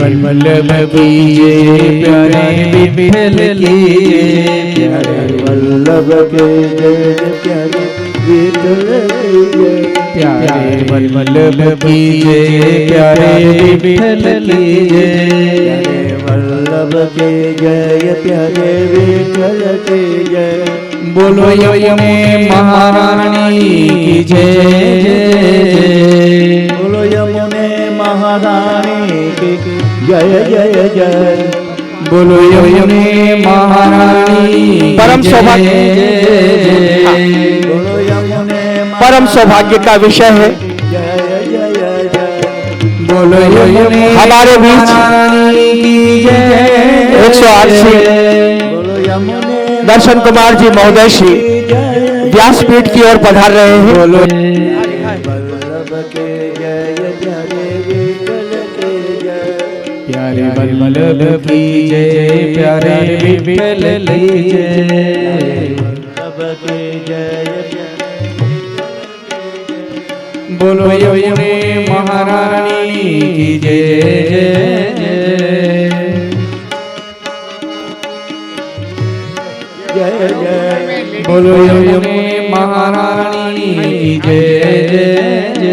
वल्लभ कीजे प्यारे विठल कीजे, प्यारे वल्लभ के जय प्यारे विठल कीजे, प्यारे वल्लभ कीजे प्यारे विठल कीजे, प्यारे वल्लभ के जय प्यारे विठल कीजे। बोलो यमुने महारानी की जय जय, बोलो यमुने महारानी की जय जय जय, बोलो यमुने महारानी परम सौभाग्य, बोलो यमुने परम सौभाग्य का विषय है। जय जय जय, बोलो यमुने हमारे बीच महारानी की जय 108 बोलो यमुने दर्शन कुमार जी महोदय श्री व्यासपीठ की ओर पधार रहे हैं। बोलो वल्लभ के जय प्यारे विठल के जय, प्यारे वल्लभ की जय प्यारे विठल की जय, वल्लभ के जय बोलो यमुने महारानी की जय जय, जय जय, बोलो यमुने महारानी की जय जय,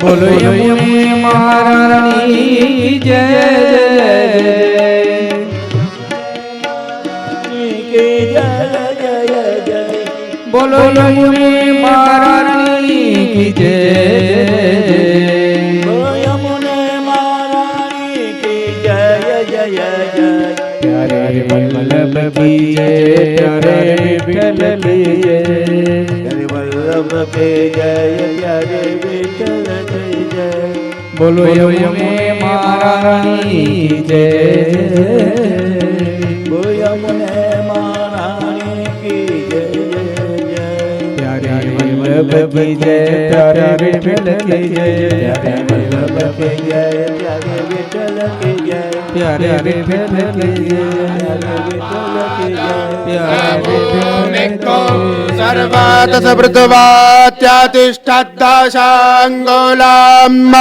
बोलो यमुने महारानी की जय जय, बोलो यमुने महारानी की जय, बोलो यमुने महारानी की जय जय जय, प्यारे वल्लभ की जय प्यारे विठल की जय, प्यारे वल्लभ के जय प्यारे विठल के जय, बोलो यमुने महारानी की जय, बोलो यमुने महारानी की जय जय, प्यारे वल्लभ की जय प्यारे विठल की जय, प्यारे वल्लभ के जय प्यारे विठल के जय, प्यारे विठल की जय, प्यारे विठल के जय, प्यारे सर्वातसमृतवात्यातिष्ठद्दशाङ्गुलाम्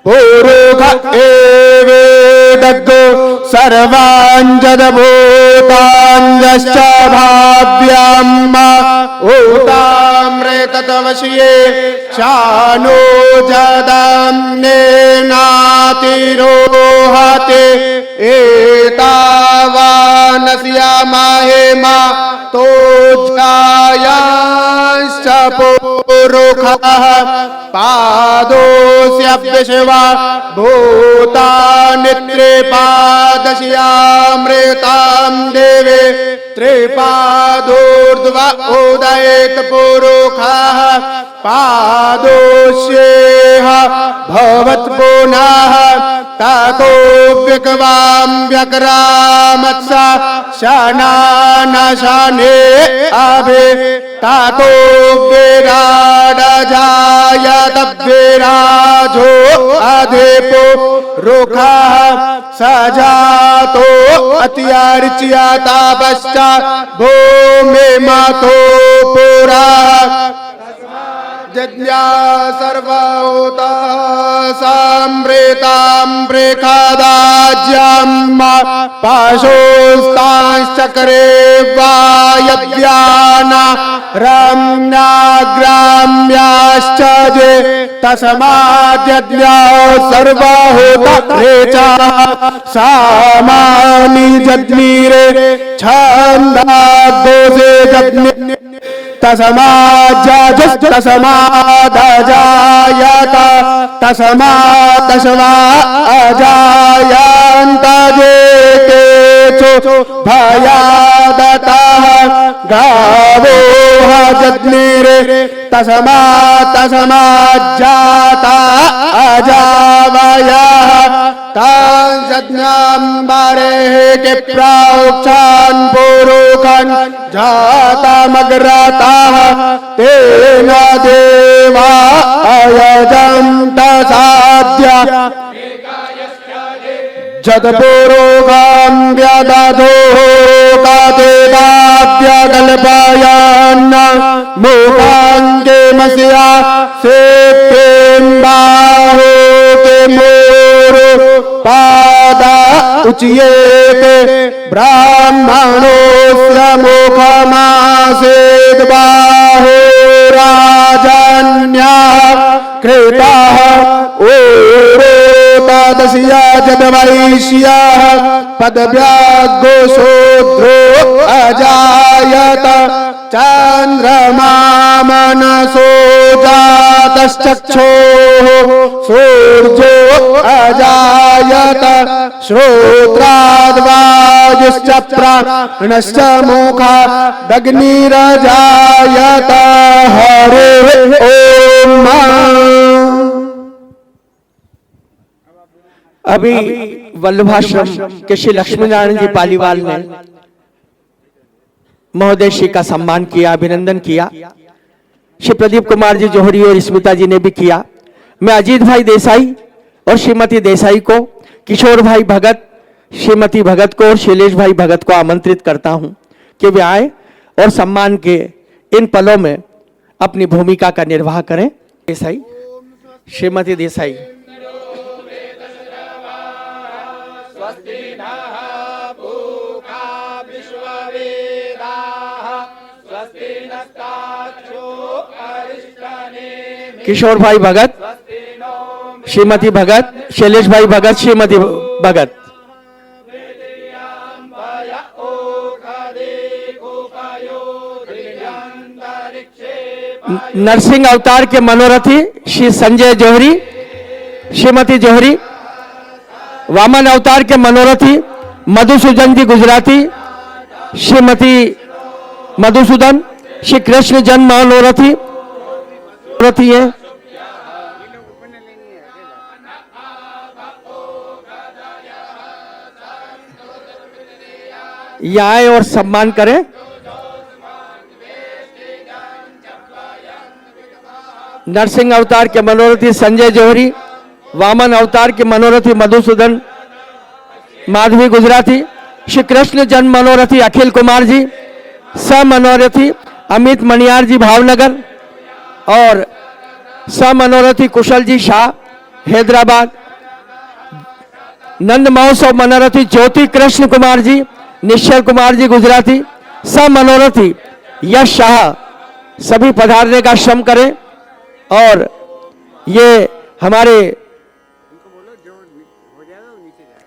पुरुष एवेदग्गो सर्वाञ्जदभूताञ्जश्च भाव्याम् ऊतामृततवश्ये शानो जदाम्नेनातिरोहते एतावानस्यामहेमा तोज्जायांश्च पुरुखः पादोऽस्य विश्वा भूतानि त्रिपादस्यामृतां देवे त्रिपादोर्ध्व उदयेत पुरुखः पादोष्येह भवत् पुनः ततो विक्वां व्यक्रामत्स शनानशने अभि ततो विराडजायत विराजो अधिपो रुखः सजातो अत्यर्च्यतापश्च भूमिमतो पुरः यज्ञा सर्वभूता समृतां प्रेखादाज्यम् पशुस्तांश्चक्रे वायव्याना रम्याग्राम्याश्च जे तस्माद्यज्ञा सर्वभूता रेचा सामानि जज्ञीरे छन्दादोषे जज्ञे तस्मादजायत तस्मादशवा अजायन्त जेतेषु भयादतः गावो जज्ञिरे तस्माज्जाता अजावयः तांसज्ञाम्बरेः के प्रोक्षान् पुरुषान् जातमग्रतः तेन देवा अयजन्त साध्य जदपुरोगां व्यादधो कादेदाव्यगल्पयान्न मूकाङ्गे मस्या सेकेम्बाहो के मोरो पादा उच्येते ब्राह्मणोऽस्य मुखमासेद्बाहो राजन्या कृताः ओरोतादस्या जदवैश्यः पदव्याघोषोद्रो अजायत चन्द्रमा मनसो जातश्चक्षुः सूर्यो अजायत श्रोत्राद्वायुश्च प्राणश्च मुखादग्निरजायत हरे ओम। अभी वल्लभाश्रम के श्री लक्ष्मी नारायण जी पालीवाल ने महोदय श्री का सम्मान किया, अभिनंदन किया। श्री प्रदीप कुमार जी जौहरी और स्मिता जी ने भी किया। मैं अजीत भाई देसाई और श्रीमती देसाई को, किशोर भाई भगत, श्रीमती भगत को और शैलेश भाई भगत को आमंत्रित करता हूं कि वे आए और सम्मान के इन पलों में अपनी भूमिका का निर्वाह करें। देसाई, श्रीमती देसाई। किशोर भाई भगत, श्रीमती भगत, शैलेश भाई भगत, श्रीमती भगत। नरसिंह अवतार के मनोरथी श्री संजय जौहरी, श्रीमती जौहरी। वामन अवतार के मनोरथी मधुसूदन जी गुजराती, श्रीमती मधुसूदन। श्री कृष्ण जन्म मनोरथी है। ये आए और सम्मान करें। नरसिंह अवतार के मनोरथी संजय जौहरी, वामन अवतार के मनोरथी मधुसूदन माधवी गुजराती, श्री कृष्ण जन्म मनोरथी अखिल कुमार जी, स मनोरथी अमित मणियार जी भावनगर और स मनोरथी कुशल जी शाह हैदराबाद। नंद महोत्सव मनोरथी ज्योति कृष्ण कुमार जी, निश्चल कुमार जी गुजराती, स मनोरथी यश शाह। सभी पधारने का श्रम करें और ये हमारे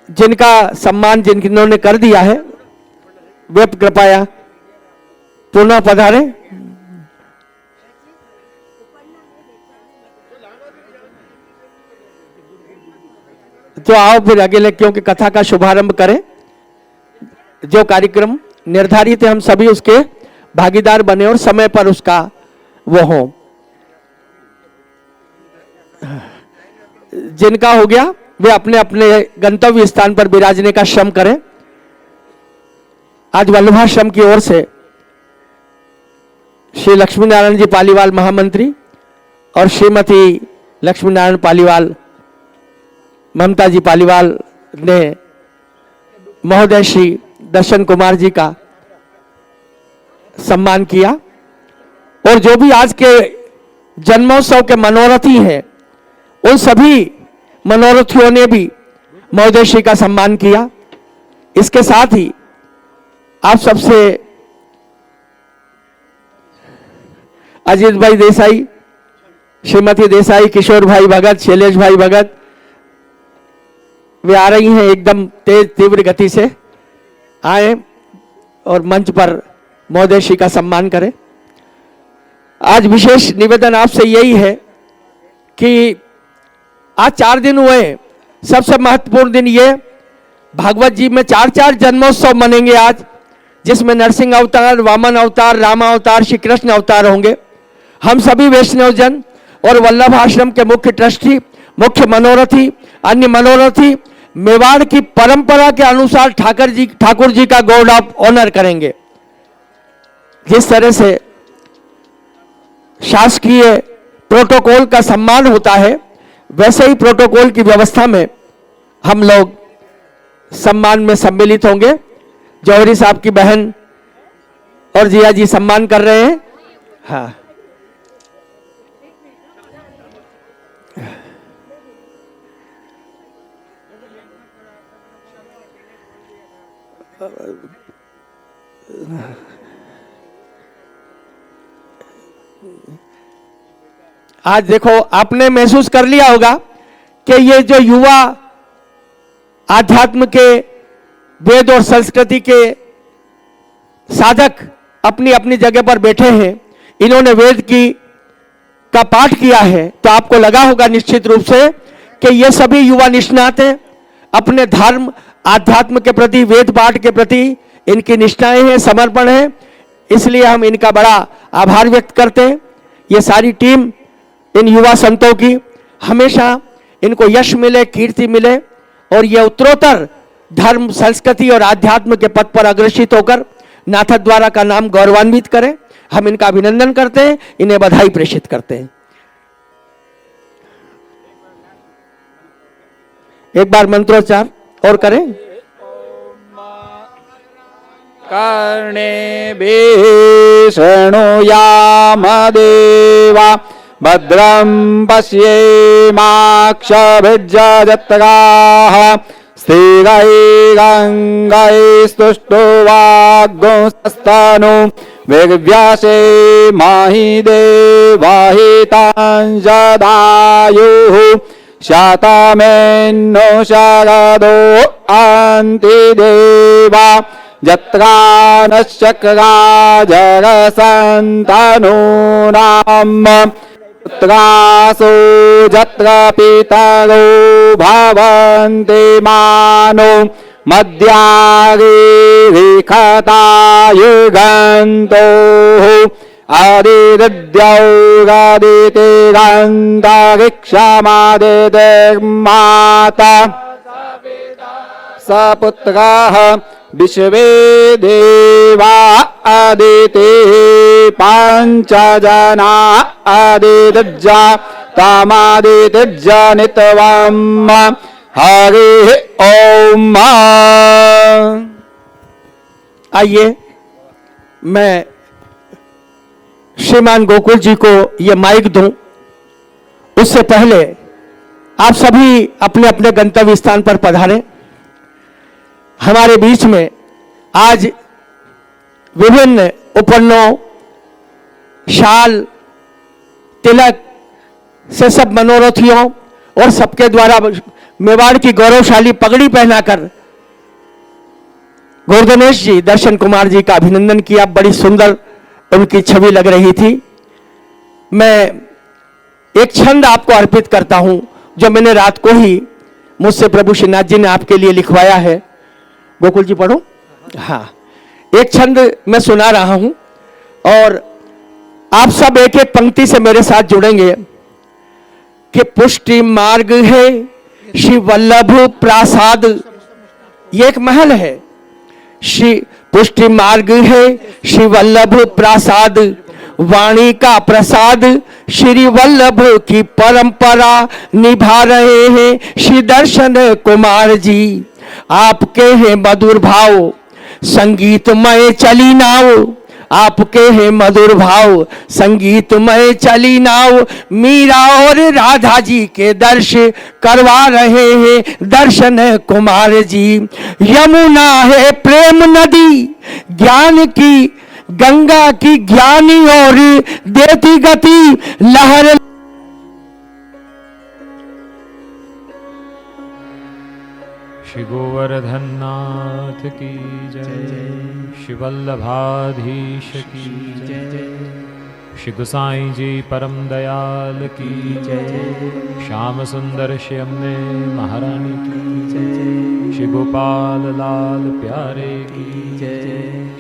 जिनका सम्मान जिन्होंने कर दिया है वे कृपया पुनः पधारें। तो आओ फिर अगले, क्योंकि कथा का शुभारंभ करें। जो कार्यक्रम निर्धारित है हम सभी उसके भागीदार बने और समय पर उसका वो हो। जिनका हो गया वे अपने अपने गंतव्य स्थान पर विराजने का श्रम करें। आज वल्लभाश्रम की ओर से श्री लक्ष्मी नारायण जी पालीवाल महामंत्री और श्रीमती लक्ष्मी नारायण पालीवाल ममता जी पालीवाल ने महोदय श्री दर्शन कुमार जी का सम्मान किया। और जो भी आज के जन्मोत्सव के मनोरथी हैं उन सभी मनोरथियों ने भी महोदय श्री का सम्मान किया। इसके साथ ही आप सबसे अजीत भाई देसाई, श्रीमती देसाई, किशोर भाई भगत, शैलेश भाई भगत वे आ रही हैं एकदम तेज तीव्र गति से। आए और मंच पर महोदय श्री का सम्मान करें। आज विशेष निवेदन आपसे यही है कि आज 4 दिन हुए, सबसे महत्वपूर्ण दिन ये भागवत जी में 4 जन्मोत्सव मनेंगे आज, जिसमें नरसिंह अवतार, वामन अवतार, राम अवतार, श्री कृष्ण अवतार होंगे। हम सभी वैष्णवजन और वल्लभ आश्रम के मुख्य ट्रस्टी, मुख्य मनोरथी, अन्य मनोरथी मेवाड़ की परंपरा के अनुसार ठाकुर जी का गॉड ऑफ ऑनर करेंगे। जिस तरह से शासकीय प्रोटोकॉल का सम्मान होता है वैसे ही प्रोटोकॉल की व्यवस्था में हम लोग सम्मान में सम्मिलित होंगे। जौहरी साहब की बहन और जिया जी सम्मान कर रहे हैं। हाँ, आज देखो आपने महसूस कर लिया होगा कि ये जो युवा आध्यात्म के, वेद और संस्कृति के साधक अपनी अपनी जगह पर बैठे हैं, इन्होंने वेद का पाठ किया है, तो आपको लगा होगा निश्चित रूप से कि ये सभी युवा निष्णात हैं। अपने धर्म आध्यात्म के प्रति, वेद पाठ के प्रति इनकी निष्ठाएं हैं, समर्पण है। इसलिए हम इनका बड़ा आभार व्यक्त करते हैं। ये सारी टीम इन युवा संतों की, हमेशा इनको यश मिले, कीर्ति मिले और ये उत्तरोत्तर धर्म, संस्कृति और आध्यात्म के पथ पर अग्रसित होकर नाथद्वारा का नाम गौरवान्वित करें। हम इनका अभिनंदन करते हैं, इन्हें बधाई प्रेषित करते हैं। एक बार मंत्रोच्चार और करें। कर्णेभिः शृणुयाम देवा भद्रं पश्येमाक्षभिर्यजत्राः स्थिरैरङ्गैस्तुष्टुवाग्गुंस्तनु विव्यासे माहि देवाहितांशदायुः शतमेन्नो शरदो अन्तिदेवा जत्रा नश्चक्राजरसन्तनूनाम् पुत्रासो जत्र पितरो भवन्ति मानो मद्यागिरिखतायुगन्तोः आदित्यौरादितिरन्तरिक्षमादितिर्माता सपुत्रः विश्वे देवा अदितिः पञ्चजना अदितिर्जा तमादितिर्जनित्वम् हरिः ओम। आइए मैं श्रीमान गोकुल जी को ये माइक दूं, उससे पहले आप सभी अपने अपने गंतव्य स्थान पर पधारें। हमारे बीच में आज विभिन्न उपन्नों, शाल, तिलक से सब मनोरथियों और सबके द्वारा मेवाड़ की गौरवशाली पगड़ी पहनाकर गोवर्धनेश जी, दर्शन कुमार जी का अभिनंदन किया। बड़ी सुंदर उनकी छवि लग रही थी। मैं एक छंद आपको अर्पित करता हूं जो मैंने रात को ही मुझसे प्रभु श्रीनाथ जी ने आपके लिए लिखवाया है। गोकुल जी पढ़ो। हाँ, एक छंद मैं सुना रहा हूं और आप सब एक एक पंक्ति से मेरे साथ जुड़ेंगे कि पुष्टि मार्ग है श्री वल्लभ प्रासाद। ये एक महल है। श्री पुष्टि मार्ग है श्री वल्लभ प्रासाद, वाणी का प्रसाद श्री वल्लभ की परंपरा निभा रहे हैं श्री दर्शन कुमार जी। आपके हैं मधुर भाव संगीतमय चली नाव, आपके हैं मधुर भाव संगीतमय चली नाव। मीरा और राधा जी के दर्श करवा रहे हैं दर्शन कुमार जी। यमुना है प्रेम नदी, ज्ञान की गंगा की ज्ञानी और देती गति लहर। श्री गोवर्धन नाथ की जय, श्री वल्लभाधीश की जय, श्री गुसाई जी परम दयाल की जय, श्याम सुंदर श्यामने महारानी की जय, श्री गोपाल लाल प्यारे की जय,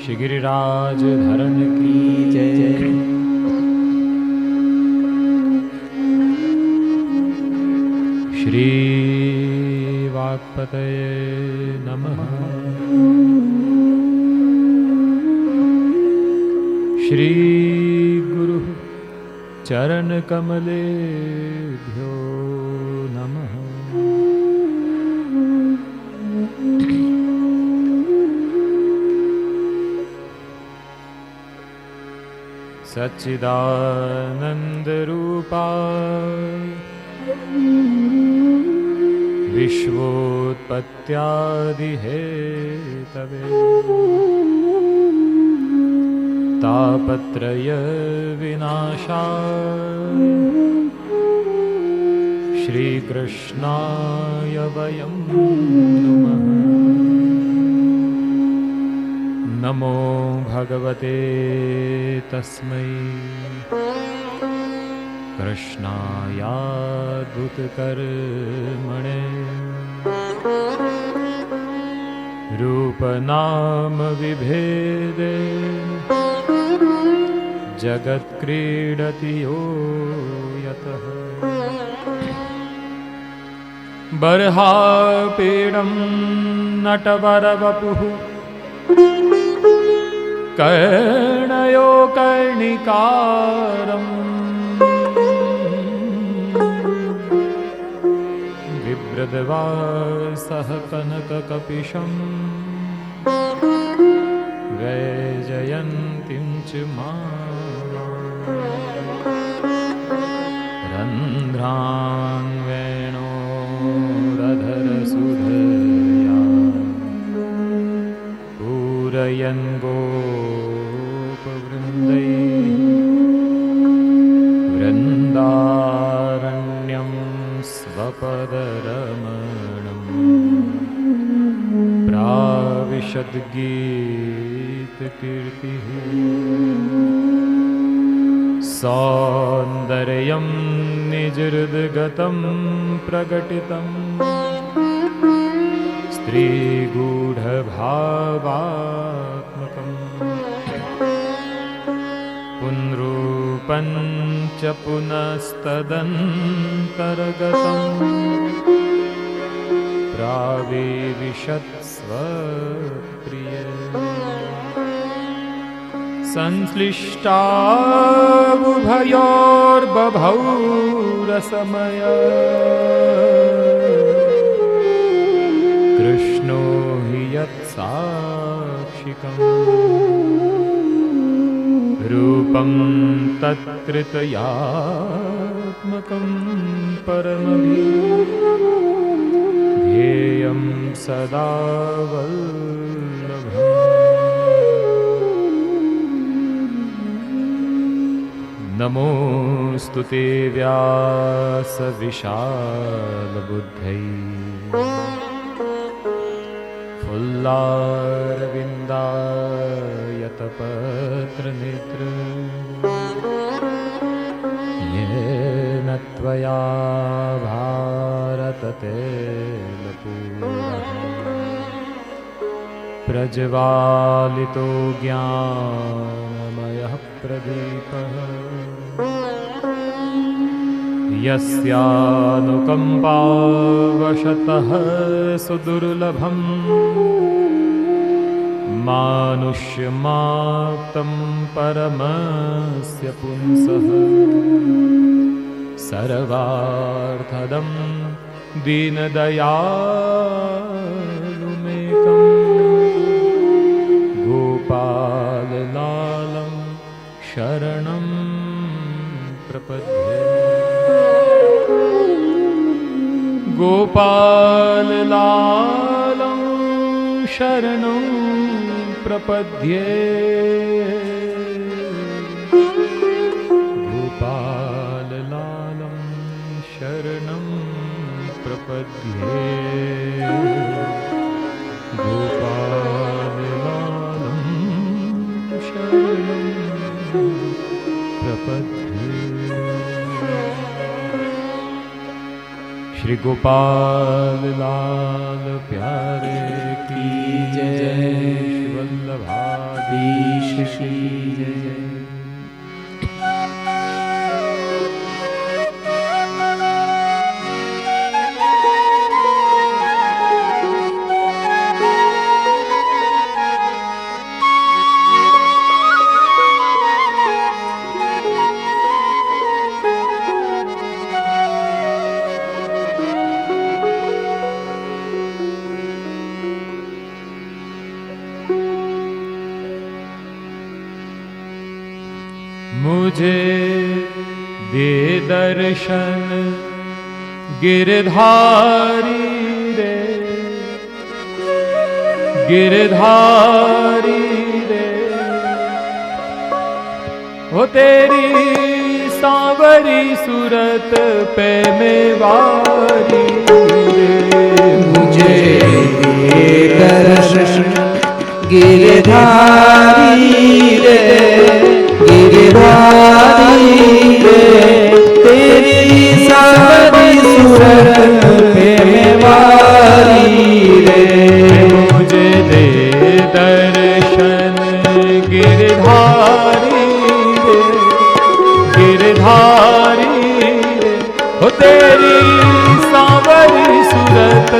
श्री गिरिराज धरण की जय। श्री वाक्पतये नमः। श्री गुरु चरण कमलेभ्यो नमः। सच्चिदानन्दरूपा विश्वोत्पत्त्यादिहेतवे तापत्रयविनाशाय श्रीकृष्णाय वयं नुमः। नमो भगवते तस्मै कृष्णायाद्भुतकर्मणे रूपनाम विभेदे जगत्क्रीडति यो यतः बर्हापीडं नटवरवपुः कर्णयो कर्णिकारम् बिभ्रद्वासः कनककपिशं वैजयन्तीं च रन्ध्रां वेणोरधरसुधया पूरयन् गोपवृन्दैः वृन्दारण्यं स्वपदरमणं प्राविशद्गीतकीर्तिः सौन्दर्यं निजहृद्गतं प्रकटितं स्त्रीगूढभावात्मकम् पुनरूपं च पुनस्तदन्तर्गतम् प्राविशत्स्वप्रिय संश्लिष्टावुभयोर्बभौ रसमय कृष्णो हि यत्साक्षिकम् रूपं तत्कृतयात्मकं परमभिधेयं सदा वल्लभम्। नमोऽस्तु ते व्यासविशालबुद्धै फुल्लारविन्दायतपत्रनेत्र येन त्वया भारततेलपूरः प्रज्वालितो ज्ञानमयः प्रदीपः यस्यानुकम्पावशतः सुदुर्लभम् मानुष्यमाप्तं परमस्य पुंसः सर्वार्थदं दीनदयालुमेकं गोपाललालं शरणं प्रपद्ये गोपाललालं शरणं प्रपद्ये गोपाललालं शरणं प्रपद्ये गोपाललालं शरणं प्रपद्ये। श्री गोपाल लाल प्यारे की जय, वल्लभाधीश की जय। दर्शन गिरधारी रे, गिरधारी रे, हो तेरी सांवरी सूरत पे मेवारी रे। मुझे दर्शन गिरधारी रे, गिरधारी रे, तेरी सांवरी सूरत पे मेवारी रे। मुझे दे दर्शन गिरधारी रे, गिरधारी रे, हो तेरी सांवरी सूरत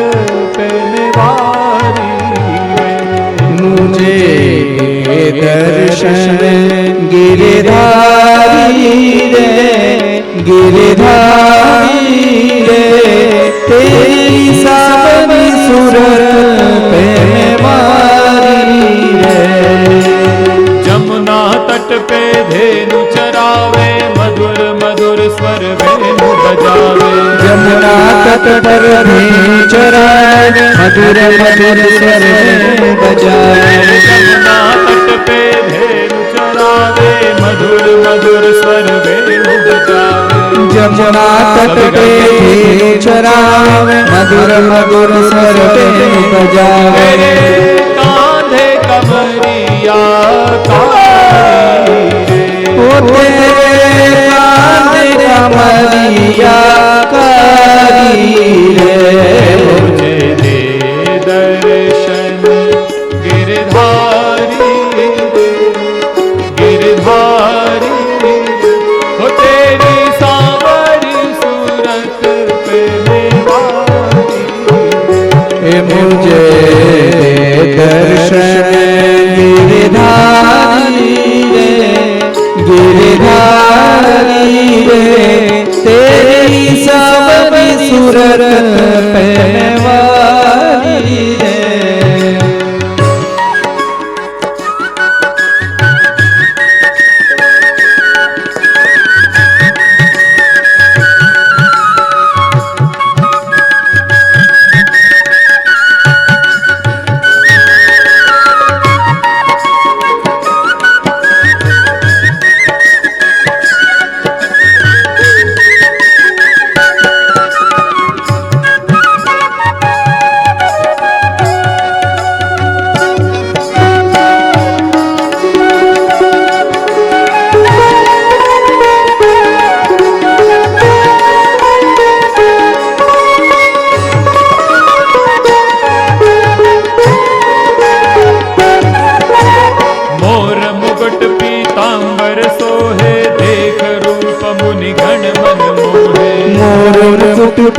पे मेवारी रे। मुझे दर्शन गिरधारी रे, गिरधारी रे, तेरी सांवरी सूरत पे मेवारी रे। जमुना तट पे धेनु चरावे, मधुर मधुर स्वर वेणु बजावे। जमुना तट पर धेनु चरावे, मधुर मधुर स्वर वेणु बजावे। जमुना तट पे धेनु चरावे, मधुर मधुर स्वर वेणु बजावे। जमुना तट पे धेनु चरावे, मधुर मधुर स्वर वेणु बजावे। मेरे कांधे कमरिया कारी रे, ओ तेरे कांधे कमरिया कारी रे। मुझे दे दर्शन गिरधारी रे, गिरधारी रे, हो तेरी सांवरी सूरत पे मेवारी रे। मुझे दर्शन गिरधारी रे, गिरधारी रे, तेरी सांवरी सूरत पे मेवारी रे।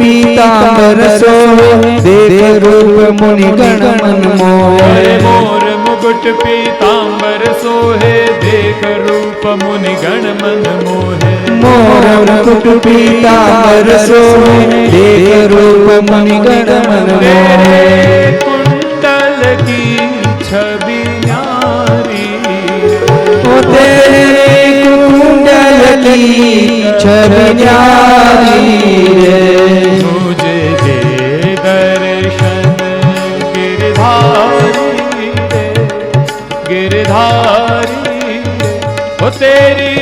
पीतांबर सोहे, देख रूप मुनि गण मन मोहे। मोर मुकुट पीतांबर सोहे, देख रूप मुनि गण मन मोहे। मोर मुकुट पीतांबर सोहे, देख रूप मुनि गण मन मोहे। कुंडल की छवि न्यारी, ओ तेरे कुंडल की छवि न्यारी रे। मुझे दे दर्शन गिरधारी रे, गिरधारी रे, हो तेरी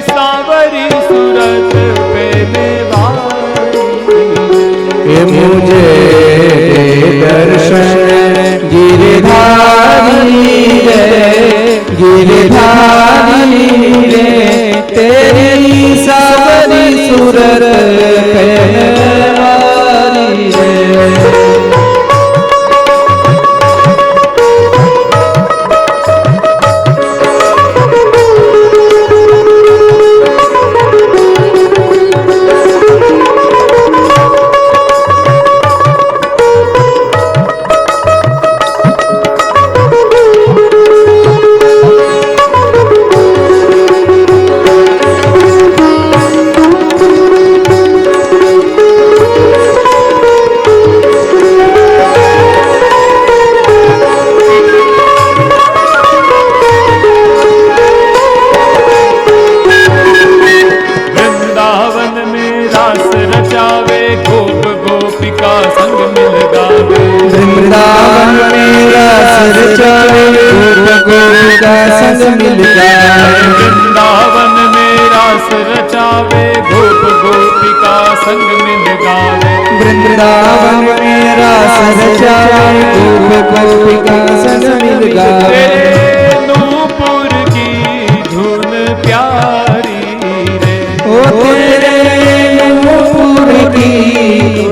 सांवरी सूरत पे मेवारी। मुझे दर्शन गिरधारी रे, गिरधारी रे, तेरी सांवरी सूरत पे मेवारी रे। संग मिल गावे। वृंदावन में रास रचाए गोप गोपिका संग मिल गावे। तेरे नूपुर की धुन प्यारी रे, ओ तेरे नूपुर की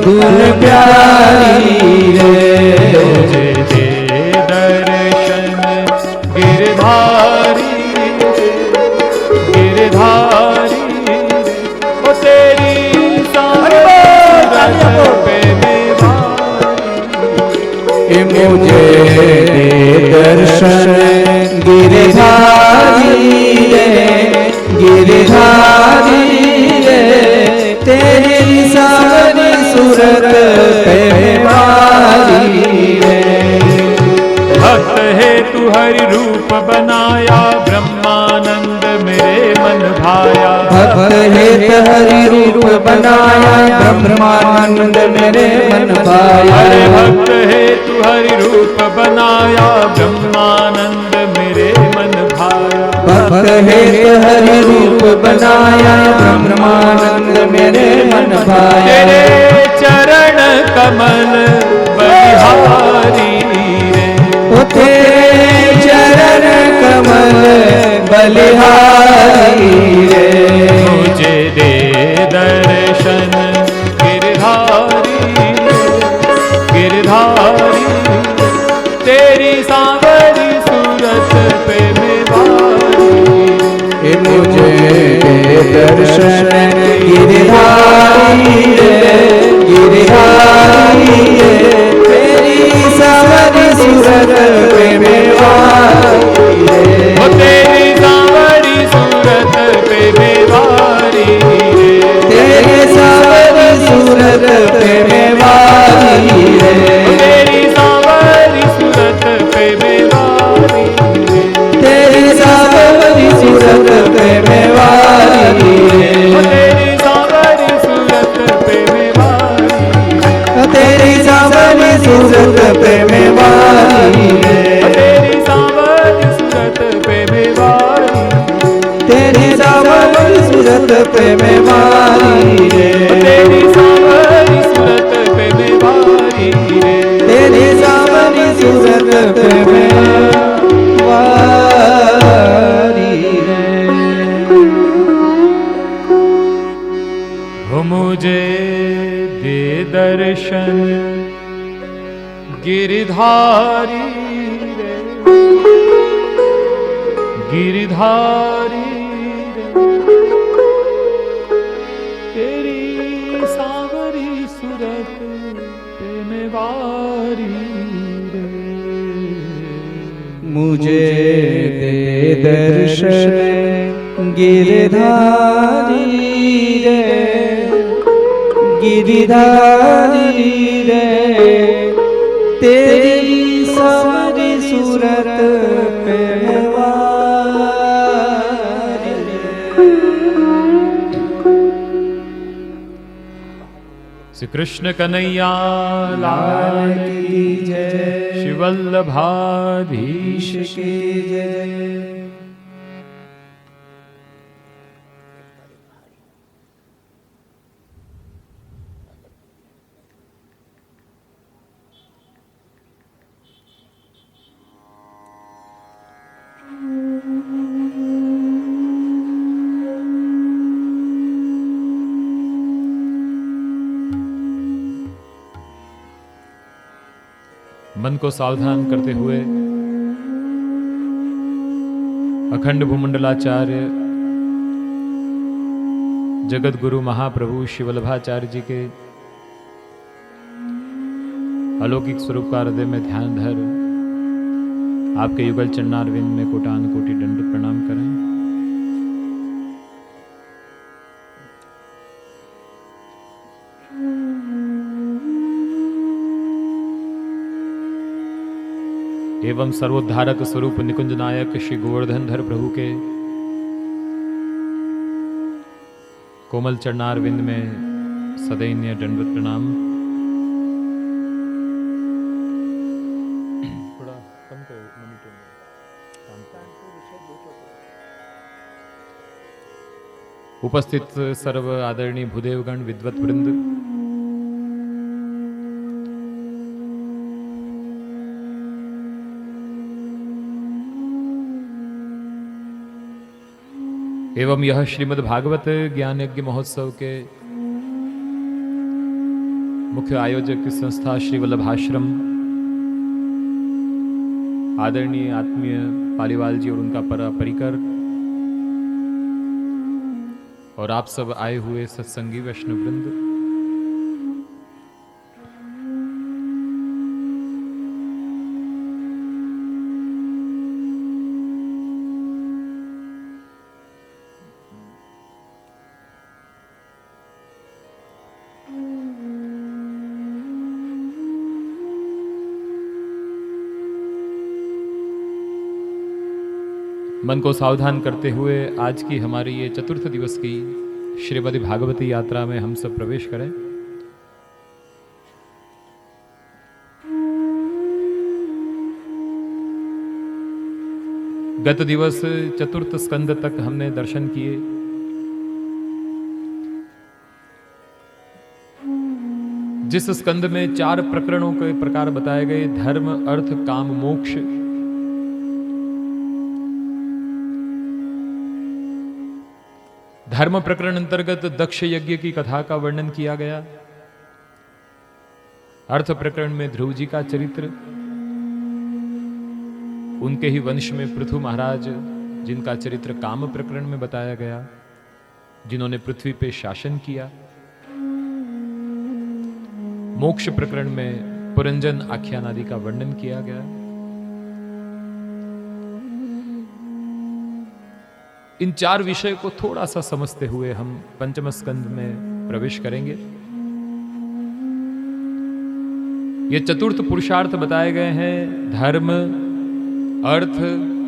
धुन प्यारी रे। मुझे दे दर्शन गिरधारी गिरधारी रे। ओ तेरी सारस पे ए मुझे दे दर्शन गिरधारी रे गिरधारी रे। तेरी सावरी सूरत पे मारी रे। भक्त है तू हरि रूप बनाया, ब्रह्मानंद मेरे मन भाया। भक्त है हरि रूप बनाया, ब्रह्मानंद मेरे मन भाया। अरे भक्त है तू हरि रूप बनाया, ब्रह्मानंद मेरे मन भाया। भक्त है हरि रूप बनाया, ब्रह्मानंद मेरे मन भाया। तेरे चरण कमल बलिहारी रे, ओ तेरे चरण कमल बलिहारी रे। मुझे दे दर्शन गिरधारी गिरधारी। तेरी सांवरी सूरत पे मेवारी। ए मुझे दे दर्शन गिरधारी रे गिरधारी रे। तेरी सावरी सूरत पे मेवारी रे। ओ तेरी सांवरी सूरत पे मेवारी रे। तेरे सावरी सूरत पे मेवारी रे। तेरी सांवरी सूरत पे मेवारी रे। तेरी सावरी सूरत पे मेवारी रे। तेरी सांवरी सूरत पे मेवारी। तेरी सावरी सूरत पे मेवारी रे। तेरी सांवरी सूरत पे मेवारी। तेरी सावरी सूरत पे मेवारी रे। तेरी सांवरी सूरत पे मेवारी रे। तेरी सावरी सूरत पे मेवारी रे। हो मुझे दे दर्शन गिरधारी रे गिरधारी रे। तेरी सांवरी सूरत पे मेवारी रे। मुझे दे दर्शन गिरधारी रे गिरधारी रे। तेरी सावरी सूरत पे मेवारी रे। श्री कृष्ण कन्हैया लाल की जय। श्री वल्लभाधीश की जय। मन को सावधान करते हुए अखंड भूमंडलाचार्य जगत गुरु महाप्रभु श्री वल्लभाचार्य जी के अलौकिक स्वरूप का हृदय में ध्यान धर आपके युगल चरणारविंद में कोटान कोटि दंड प्रणाम करें। एवं सर्वोद्धारक स्वरूप निकुंज नायक श्री गोवर्धनधर प्रभु के कोमल चरणारविंद में सदैन्य दंडवत प्रणाम। थोड़ा कम करो मॉनिटर में काम करो। उपस्थित सर्व आदरणीय भूदेवगण, विद्वत वृंद, एवं यह श्रीमद् भागवत ज्ञान यज्ञ महोत्सव के मुख्य आयोजक संस्था श्री वल्लभाश्रम, आदरणीय आत्मीय पालीवाल जी और उनका परिकर, और आप सब आए हुए सत्संगी वैष्णव वृंद, मन को सावधान करते हुए आज की हमारी ये चतुर्थ दिवस की श्रीमद् भागवती यात्रा में हम सब प्रवेश करें। गत दिवस चतुर्थ स्कंद तक हमने दर्शन किए। जिस स्कंद में 4 प्रकरणों के प्रकार बताए गए, धर्म, अर्थ, काम, मोक्ष, धर्म प्रकरण अंतर्गत दक्ष यज्ञ की कथा का वर्णन किया गया। अर्थ प्रकरण में ध्रुव जी का चरित्र, उनके ही वंश में पृथु महाराज, जिनका चरित्र काम प्रकरण में बताया गया, जिन्होंने पृथ्वी पे शासन किया। मोक्ष प्रकरण में पुरंजन आख्यान आदि का वर्णन किया गया। इन 4 विषय को थोड़ा सा समझते हुए हम पंचम स्कंद में प्रवेश करेंगे। ये चतुर्थ पुरुषार्थ बताए गए हैं, धर्म, अर्थ,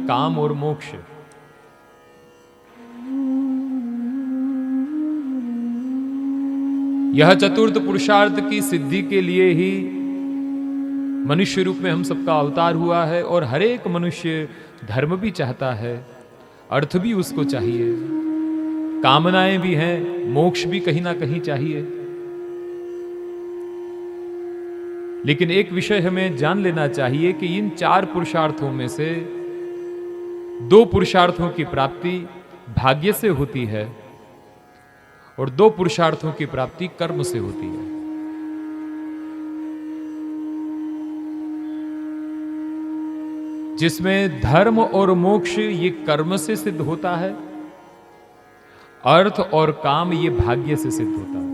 काम और मोक्ष। यह चतुर्थ पुरुषार्थ की सिद्धि के लिए ही मनुष्य रूप में हम सबका अवतार हुआ है, और हर एक मनुष्य धर्म भी चाहता है, अर्थ भी उसको चाहिए, कामनाएं भी हैं, मोक्ष भी कहीं ना कहीं चाहिए। लेकिन एक विषय हमें जान लेना चाहिए कि इन 4 पुरुषार्थों में से 2 पुरुषार्थों की प्राप्ति भाग्य से होती है और 2 पुरुषार्थों की प्राप्ति कर्म से होती है। जिसमें धर्म और मोक्ष ये कर्म से सिद्ध होता है, अर्थ और काम ये भाग्य से सिद्ध होता है।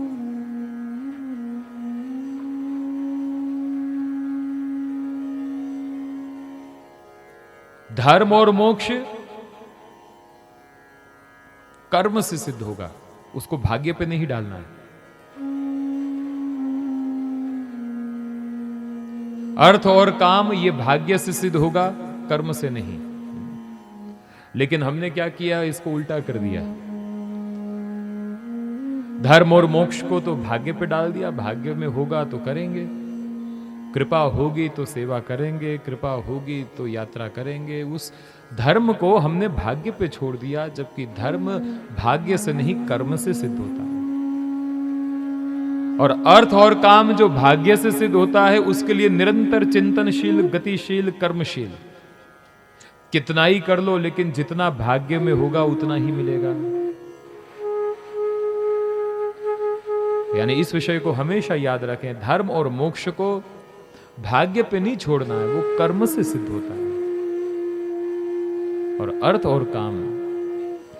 धर्म और मोक्ष कर्म से सिद्ध होगा, उसको भाग्य पे नहीं डालना है। अर्थ और काम ये भाग्य से सिद्ध होगा, कर्म से नहीं। लेकिन हमने क्या किया, इसको उल्टा कर दिया। धर्म और मोक्ष को तो भाग्य पे डाल दिया, भाग्य में होगा तो करेंगे, कृपा होगी तो सेवा करेंगे, कृपा होगी तो यात्रा करेंगे। उस धर्म को हमने भाग्य पे छोड़ दिया, जबकि धर्म भाग्य से नहीं कर्म से सिद्ध होता है। और अर्थ और काम जो भाग्य से सिद्ध होता है, उसके लिए निरंतर चिंतनशील, गतिशील, कर्मशील। कितना ही कर लो, लेकिन जितना भाग्य में होगा उतना ही मिलेगा। यानी इस विषय को हमेशा याद रखें, धर्म और मोक्ष को भाग्य पे नहीं छोड़ना है, वो कर्म से सिद्ध होता है। और अर्थ और काम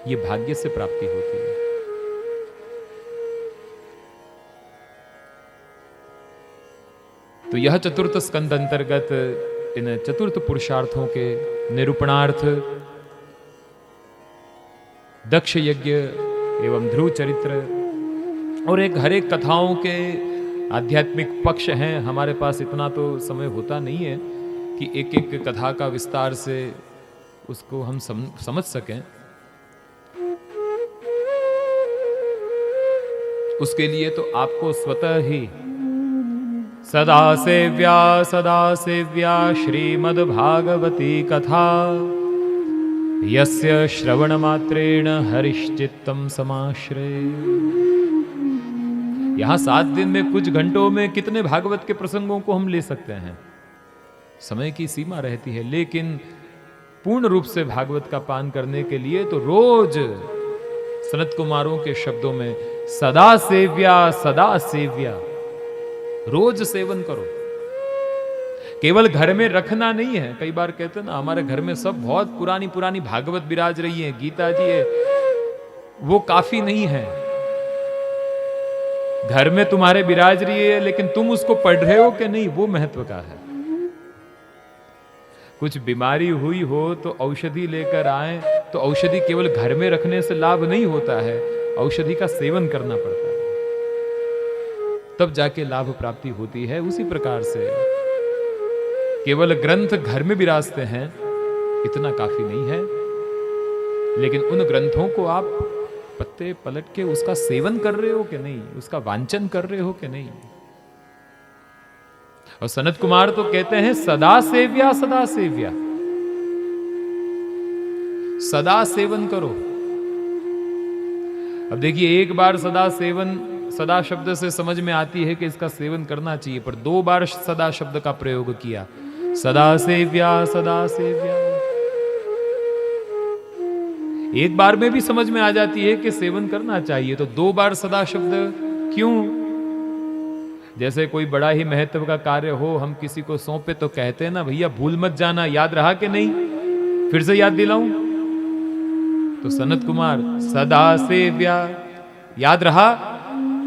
ये भाग्य से प्राप्ति होती है। तो यह चतुर्थ स्कंद अंतर्गत इन चतुर्थ पुरुषार्थों के निरूपणार्थ दक्ष यज्ञ एवं ध्रुव चरित्र और हर एक कथाओं के आध्यात्मिक पक्ष हैं। हमारे पास इतना तो समय होता नहीं है कि एक एक कथा का विस्तार से उसको हम समझ सकें। उसके लिए तो आपको स्वतः ही सदा सेव्या श्रीमद् भागवती कथा यस्य श्रवण मात्रेण हरिश्चित्तम समाश्रय। यहां 7 दिन में कुछ घंटों में कितने भागवत के प्रसंगों को हम ले सकते हैं, समय की सीमा रहती है, लेकिन पूर्ण रूप से भागवत का पान करने के लिए तो रोज सनत कुमारों के शब्दों में सदा सेव्या, रोज सेवन करो। केवल घर में रखना नहीं है। कई बार कहते हैं ना, हमारे घर में सब बहुत पुरानी पुरानी भागवत विराज रही है, गीता जी है, वो काफी नहीं है। घर में तुम्हारे विराज रही है, लेकिन तुम उसको पढ़ रहे हो कि नहीं, वो महत्व का है। कुछ बीमारी हुई हो तो औषधि लेकर आए, तो औषधि केवल घर में रखने से लाभ नहीं होता है, औषधि का सेवन करना पड़ता है, तब जाके लाभ प्राप्ति होती है। उसी प्रकार से केवल ग्रंथ घर में विराजते हैं इतना काफी नहीं है, लेकिन उन ग्रंथों को आप पत्ते पलट के उसका सेवन कर रहे हो कि नहीं, उसका वांचन कर रहे हो कि नहीं। और सनत कुमार तो कहते हैं सदा सेव्या, सदा सेवन करो। अब देखिए, एक बार सदा सेवन, सदा शब्द से समझ में आती है कि इसका सेवन करना चाहिए, पर 2 बार सदा शब्द का प्रयोग किया, सदा सेव्या। एक बार में भी समझ में आ जाती है कि सेवन करना चाहिए, तो 2 बार सदा शब्द क्यों? जैसे कोई बड़ा ही महत्व का कार्य हो, हम किसी को सौंपे तो कहते हैं ना, भैया भूल मत जाना, याद रहा कि नहीं, फिर से याद दिलाऊं? तो सनत कुमार सदा सेव्या, याद रहा,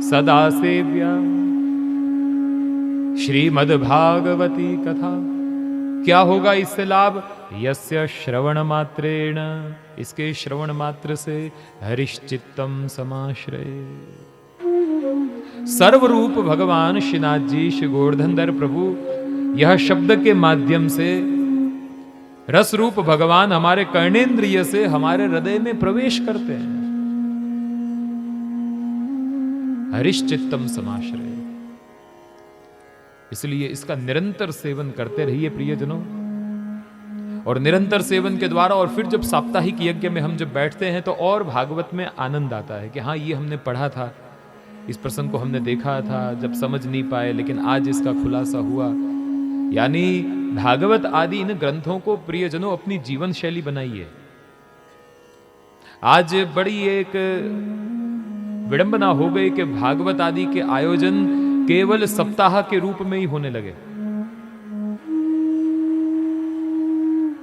सदा सेव्या। श्रीमद् भागवती कथा, क्या होगा इससे लाभ? यस्य श्रवण मात्रेण, इसके श्रवण मात्र से हरिश्चित्तम समाश्रय। सर्वरूप भगवान श्रीनाथ जी, श्री गोवर्धनधर प्रभु, यह शब्द के माध्यम से रस रूप भगवान हमारे कर्णेंद्रिय से हमारे हृदय में प्रवेश करते हैं। हरिश्चित्तम समाश्रय। इसलिए इसका निरंतर सेवन करते रहिए प्रियजनों, और निरंतर सेवन के द्वारा, और फिर जब साप्ताहिक यज्ञ में हम जब बैठते हैं तो और भागवत में आनंद आता है कि हाँ, ये हमने पढ़ा था, इस प्रसंग को हमने देखा था, जब समझ नहीं पाए, लेकिन आज इसका खुलासा हुआ। यानी भागवत आदि इन ग्रंथों को प्रियजनों अपनी जीवन शैली बनाइए। आज बड़ी एक विडंबना हो गई कि भागवत आदि के आयोजन केवल सप्ताह के रूप में ही होने लगे।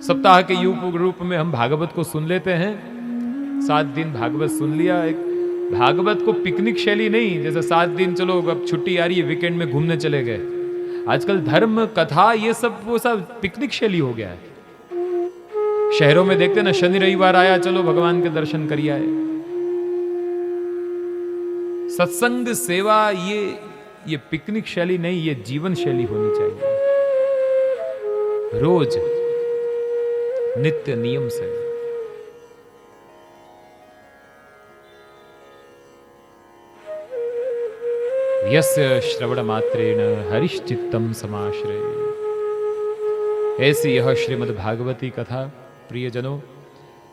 सप्ताह के रूप में हम भागवत को सुन लेते हैं, 7 दिन भागवत सुन लिया। एक भागवत को पिकनिक शैली नहीं, जैसे 7 दिन चलो अब छुट्टी आ रही है, वीकेंड में घूमने चले गए। आजकल धर्म कथा ये सब वो सब पिकनिक शैली हो गया है। शहरों में देखते ना, शनि रविवार आया, चलो भगवान के दर्शन करिए आए। सत्संग सेवा ये पिकनिक शैली नहीं, ये जीवन शैली होनी चाहिए। रोज नित्य नियम से। यस्य श्रवण मात्रेण हरिश्चित्तम समाश्रय। ऐसी यह श्रीमद् भागवती कथा प्रियजनों,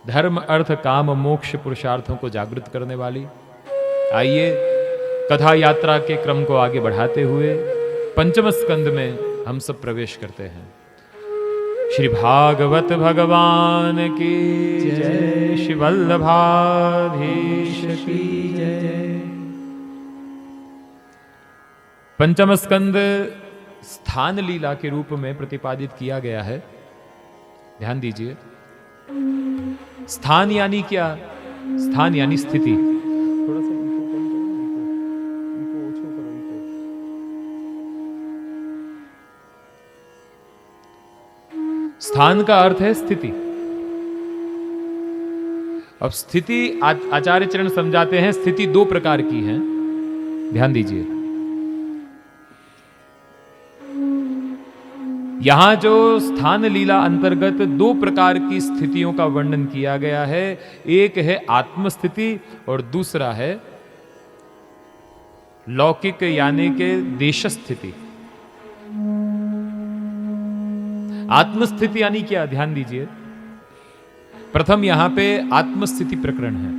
धर्म अर्थ काम मोक्ष पुरुषार्थों को जागृत करने वाली। आइए कथा यात्रा के क्रम को आगे बढ़ाते हुए 5वें स्कंद में हम सब प्रवेश करते हैं। श्री भागवत भगवान की जय, श्री वल्लभाधीश की जय। 5वां स्कंद स्थान लीला के रूप में प्रतिपादित किया गया है। ध्यान दीजिए, स्थान यानी क्या? स्थान यानी स्थिति। थोड़ा सा स्थान का अर्थ है स्थिति। अब स्थिति आचार्य चरण समझाते हैं, स्थिति 2 प्रकार की है। ध्यान दीजिए, यहां जो स्थान लीला अंतर्गत 2 प्रकार की स्थितियों का वर्णन किया गया है। एक है आत्मस्थिति और दूसरा है लौकिक यानी के देश स्थिति। आत्मस्थिति यानी क्या? ध्यान दीजिए, प्रथम यहां पे आत्मस्थिति प्रकरण है।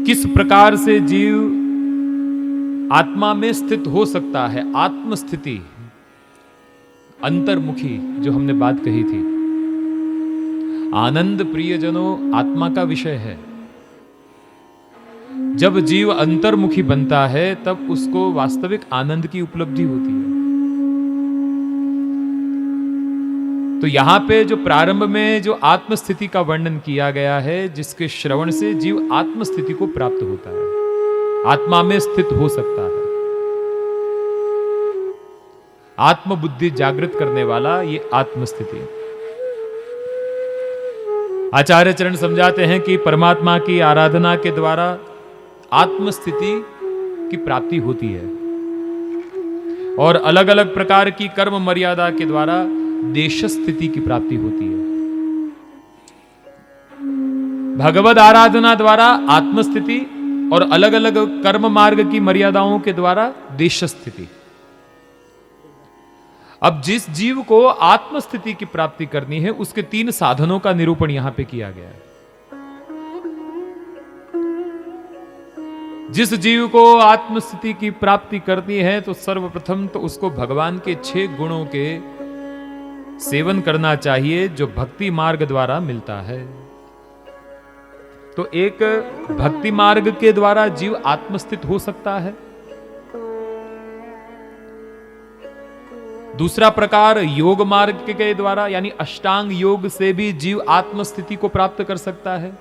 किस प्रकार से जीव आत्मा में स्थित हो सकता है, आत्मस्थिति, अंतर्मुखी, जो हमने बात कही थी। आनंद प्रियजनों आत्मा का विषय है। जब जीव अंतर्मुखी बनता है तब उसको वास्तविक आनंद की उपलब्धि होती है। तो यहां पे जो प्रारंभ में जो आत्मस्थिति का वर्णन किया गया है, जिसके श्रवण से जीव आत्मस्थिति को प्राप्त होता है, आत्मा में स्थित हो सकता है। आत्मबुद्धि जागृत करने वाला ये आत्मस्थिति। आचार्य चरण समझाते हैं कि परमात्मा की आराधना के द्वारा आत्मस्थिति की प्राप्ति होती है और अलग अलग प्रकार की कर्म मर्यादा के द्वारा देश स्थिति की प्राप्ति होती है। भगवद आराधना द्वारा आत्मस्थिति और अलग अलग कर्म मार्ग की मर्यादाओं के द्वारा देश स्थिति। अब जिस जीव को आत्मस्थिति की प्राप्ति करनी है, उसके 3 साधनों का निरूपण यहां पे किया गया है। जिस जीव को आत्मस्थिति की प्राप्ति करनी है तो सर्वप्रथम तो उसको भगवान के 6 गुणों के सेवन करना चाहिए, जो भक्ति मार्ग द्वारा मिलता है। तो एक भक्ति मार्ग के द्वारा जीव आत्मस्थित हो सकता है। दूसरा प्रकार योग मार्ग के द्वारा, यानी अष्टांग योग से भी जीव आत्मस्थिति को प्राप्त कर सकता है।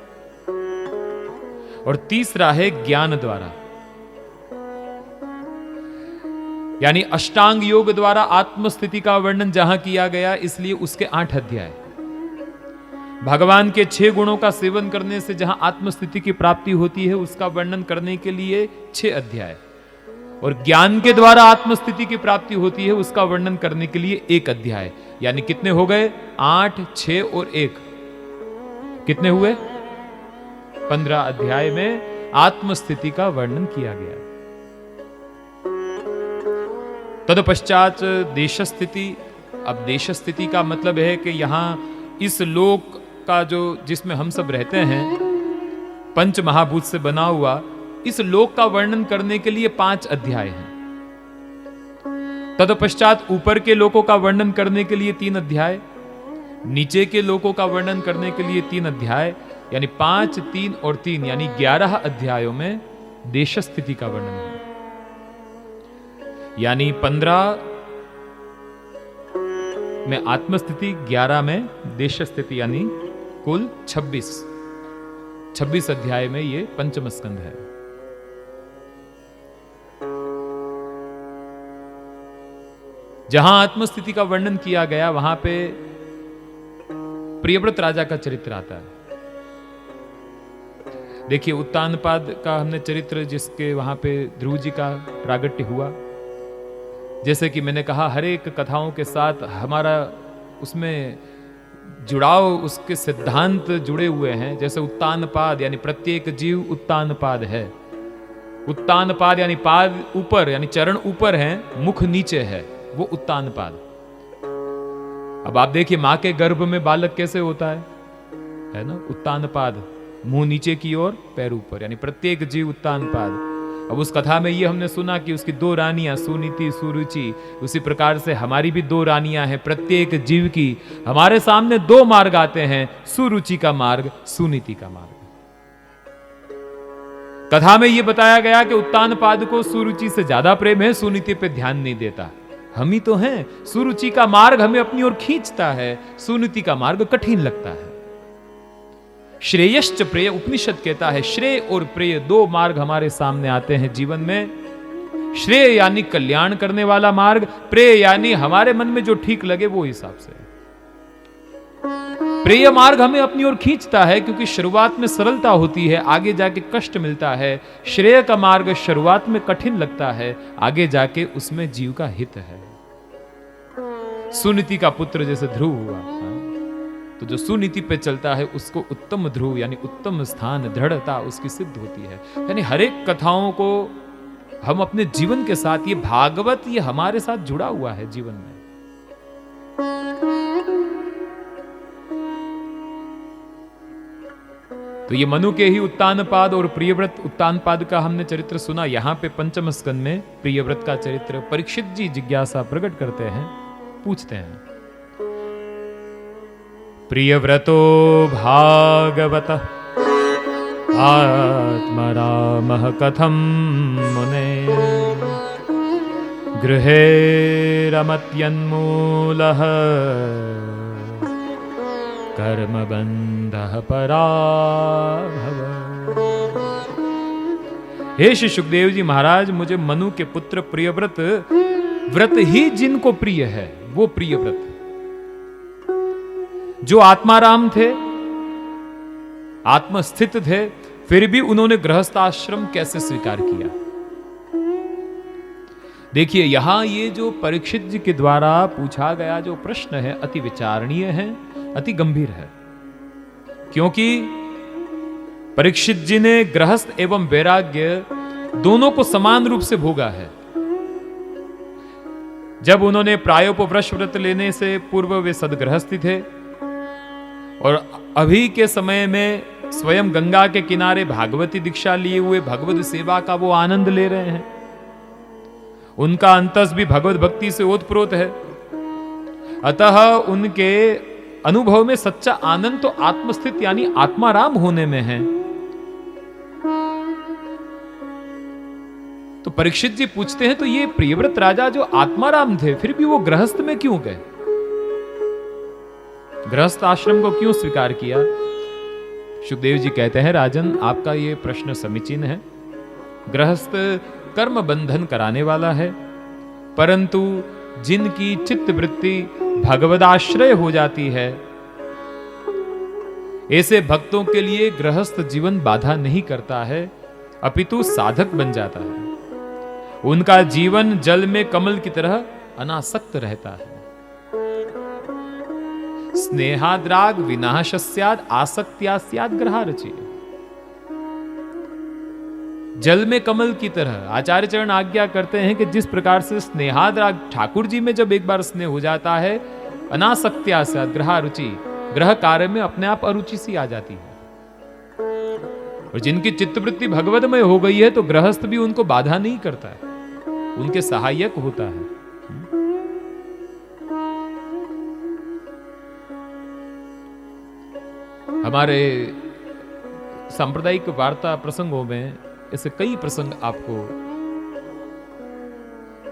और तीसरा है ज्ञान द्वारा, यानी अष्टांग योग द्वारा आत्मस्थिति का वर्णन जहां किया गया, इसलिए उसके 8 अध्याय। भगवान के 6 गुणों का सेवन करने से जहां आत्मस्थिति की प्राप्ति होती है, उसका वर्णन करने के लिए 6 अध्याय। और ज्ञान के द्वारा आत्मस्थिति की प्राप्ति होती है, उसका वर्णन करने के लिए 1 अध्याय। यानी कितने हो गए? 8, 6 और 1 कितने हुए? 15 अध्याय में आत्मस्थिति का वर्णन किया गया। तदपश्चात देश स्थिति। अब देश स्थिति का मतलब है कि यहां इस लोक का जो जिसमें हम सब रहते हैं, पंच महाभूत से बना हुआ इस लोक का वर्णन करने के लिए 5 अध्याय हैं। तदपश्चात ऊपर के लोकों का वर्णन करने के लिए 3 अध्याय, नीचे के लोकों का वर्णन करने के लिए 3 अध्याय, यानी 5, 3 और 3 यानी 11 अध्यायों में देश स्थिति का वर्णन है। यानी 15 में आत्मस्थिति, 11 में देश स्थिति, यानी कुल 26 अध्याय में ये पंचम स्कंध है। जहां आत्मस्थिति का वर्णन किया गया, वहां पे प्रियव्रत राजा का चरित्र आता है। देखिए, उत्तानपाद का हमने चरित्र, जिसके वहां पे ध्रुव जी का प्रागट्य हुआ। जैसे कि मैंने कहा, हर एक कथाओं के साथ हमारा उसमें जुड़ाव, उसके सिद्धांत जुड़े हुए हैं। जैसे उत्तानपाद यानी प्रत्येक जीव उत्तानपाद है। उत्तानपाद यानी पाद ऊपर, यानी चरण ऊपर है, मुख नीचे है, वो उत्तानपाद। अब आप देखिए, मां के गर्भ में बालक कैसे होता है ना? उत्तानपाद, मुंह नीचे की ओर, पैर ऊपर, यानी प्रत्येक जीव उत्तानपाद। अब उस कथा में ये हमने सुना कि उसकी 2 रानियां, सुनीति, सुरुचि। उसी प्रकार से हमारी भी 2 रानियां हैं। प्रत्येक जीव की हमारे सामने 2 मार्ग आते हैं, सुरुचि का मार्ग, सुनीति का मार्ग। कथा में यह बताया गया कि उत्तानपाद को सुरुचि से ज्यादा प्रेम है, सुनीति पे ध्यान नहीं देता। हम ही तो हैं। सुरुचि का मार्ग हमें अपनी ओर खींचता है, सुनीति का मार्ग कठिन लगता है। श्रेयश्च प्रेय, उपनिषद कहता है, श्रेय और प्रेय 2 मार्ग हमारे सामने आते हैं जीवन में। श्रेय यानी कल्याण करने वाला मार्ग, प्रेय यानी हमारे मन में जो ठीक लगे वो हिसाब से। प्रेय मार्ग हमें अपनी ओर खींचता है क्योंकि शुरुआत में सरलता होती है, आगे जाके कष्ट मिलता है। श्रेय का मार्ग शुरुआत में कठिन लगता है, आगे जाके उसमें जीव का हित है। सुनीति का पुत्र जैसे ध्रुव हुआ, तो जो सुनीति पे चलता है उसको उत्तम ध्रुव यानी उत्तम स्थान, दृढ़ता उसकी सिद्ध होती है। यानी हर एक कथाओं को हम अपने जीवन के साथ, ये भागवत ये हमारे साथ जुड़ा हुआ है जीवन में। तो ये मनु के ही उत्तानपाद और प्रियव्रत उत्तानपाद का हमने चरित्र सुना। यहां पे पंचम स्कंद में प्रियव्रत का चरित्र परीक्षित जी जिज्ञासा प्रकट करते हैं, पूछते हैं। प्रियव्रतो भागवत आत्मरामः कथं मुने गृहे रमत्यन्मूलः कर्मबन्धः पराभव। हे श्री सुखदेव जी महाराज, मुझे मनु के पुत्र प्रियव्रत, व्रत ही जिनको प्रिय है वो प्रियव्रत, जो आत्माराम थे, आत्मस्थित थे, फिर भी उन्होंने गृहस्थाश्रम कैसे स्वीकार किया। देखिए यहां ये जो परीक्षित जी के द्वारा पूछा गया जो प्रश्न है अति विचारणीय है, अति गंभीर है, क्योंकि परीक्षित जी ने गृहस्थ एवं वैराग्य दोनों को समान रूप से भोगा है। जब उन्होंने प्रायोपवृष व्रत लेने से पूर्व वे सदगृहस्थी थे, और अभी के समय में स्वयं गंगा के किनारे भागवती दीक्षा लिए हुए भगवत सेवा का वो आनंद ले रहे हैं। उनका अंतस भी भगवत भक्ति से ओतप्रोत है। अतः उनके अनुभव में सच्चा आनंद तो आत्मस्थित यानी आत्माराम होने में है। तो परीक्षित जी पूछते हैं, तो ये प्रियव्रत राजा जो आत्माराम थे फिर भी वो गृहस्थ में क्यों गए, गृहस्थ आश्रम को क्यों स्वीकार किया। सुखदेव जी कहते हैं, राजन आपका ये प्रश्न समीचीन है। गृहस्थ कर्म बंधन कराने वाला है, परंतु जिनकी चित्त वृत्ति भगवदाश्रय हो जाती है, ऐसे भक्तों के लिए गृहस्थ जीवन बाधा नहीं करता है, अपितु साधक बन जाता है। उनका जीवन जल में कमल की तरह अनासक्त रहता है। स्नेहाद्राग विनाशस्याद आसक्त्या स्याद ग्रहारचि। जल में कमल की तरह आचार्य चरण आज्ञा करते हैं कि जिस प्रकार से स्नेहाद्राग ठाकुर जी में जब एक बार स्नेह हो जाता है, अनासक्त्या स्याद ग्रहारुचि, ग्रह कार्य में अपने आप अरुचि सी आ जाती है। और जिनकी चित्तवृत्ति भगवतमय हो गई है तो गृहस्थ भी उनको बाधा नहीं करता है, उनके सहायक होता है। हमारे सांप्रदायिक वार्ता प्रसंगों में ऐसे कई प्रसंग आपको,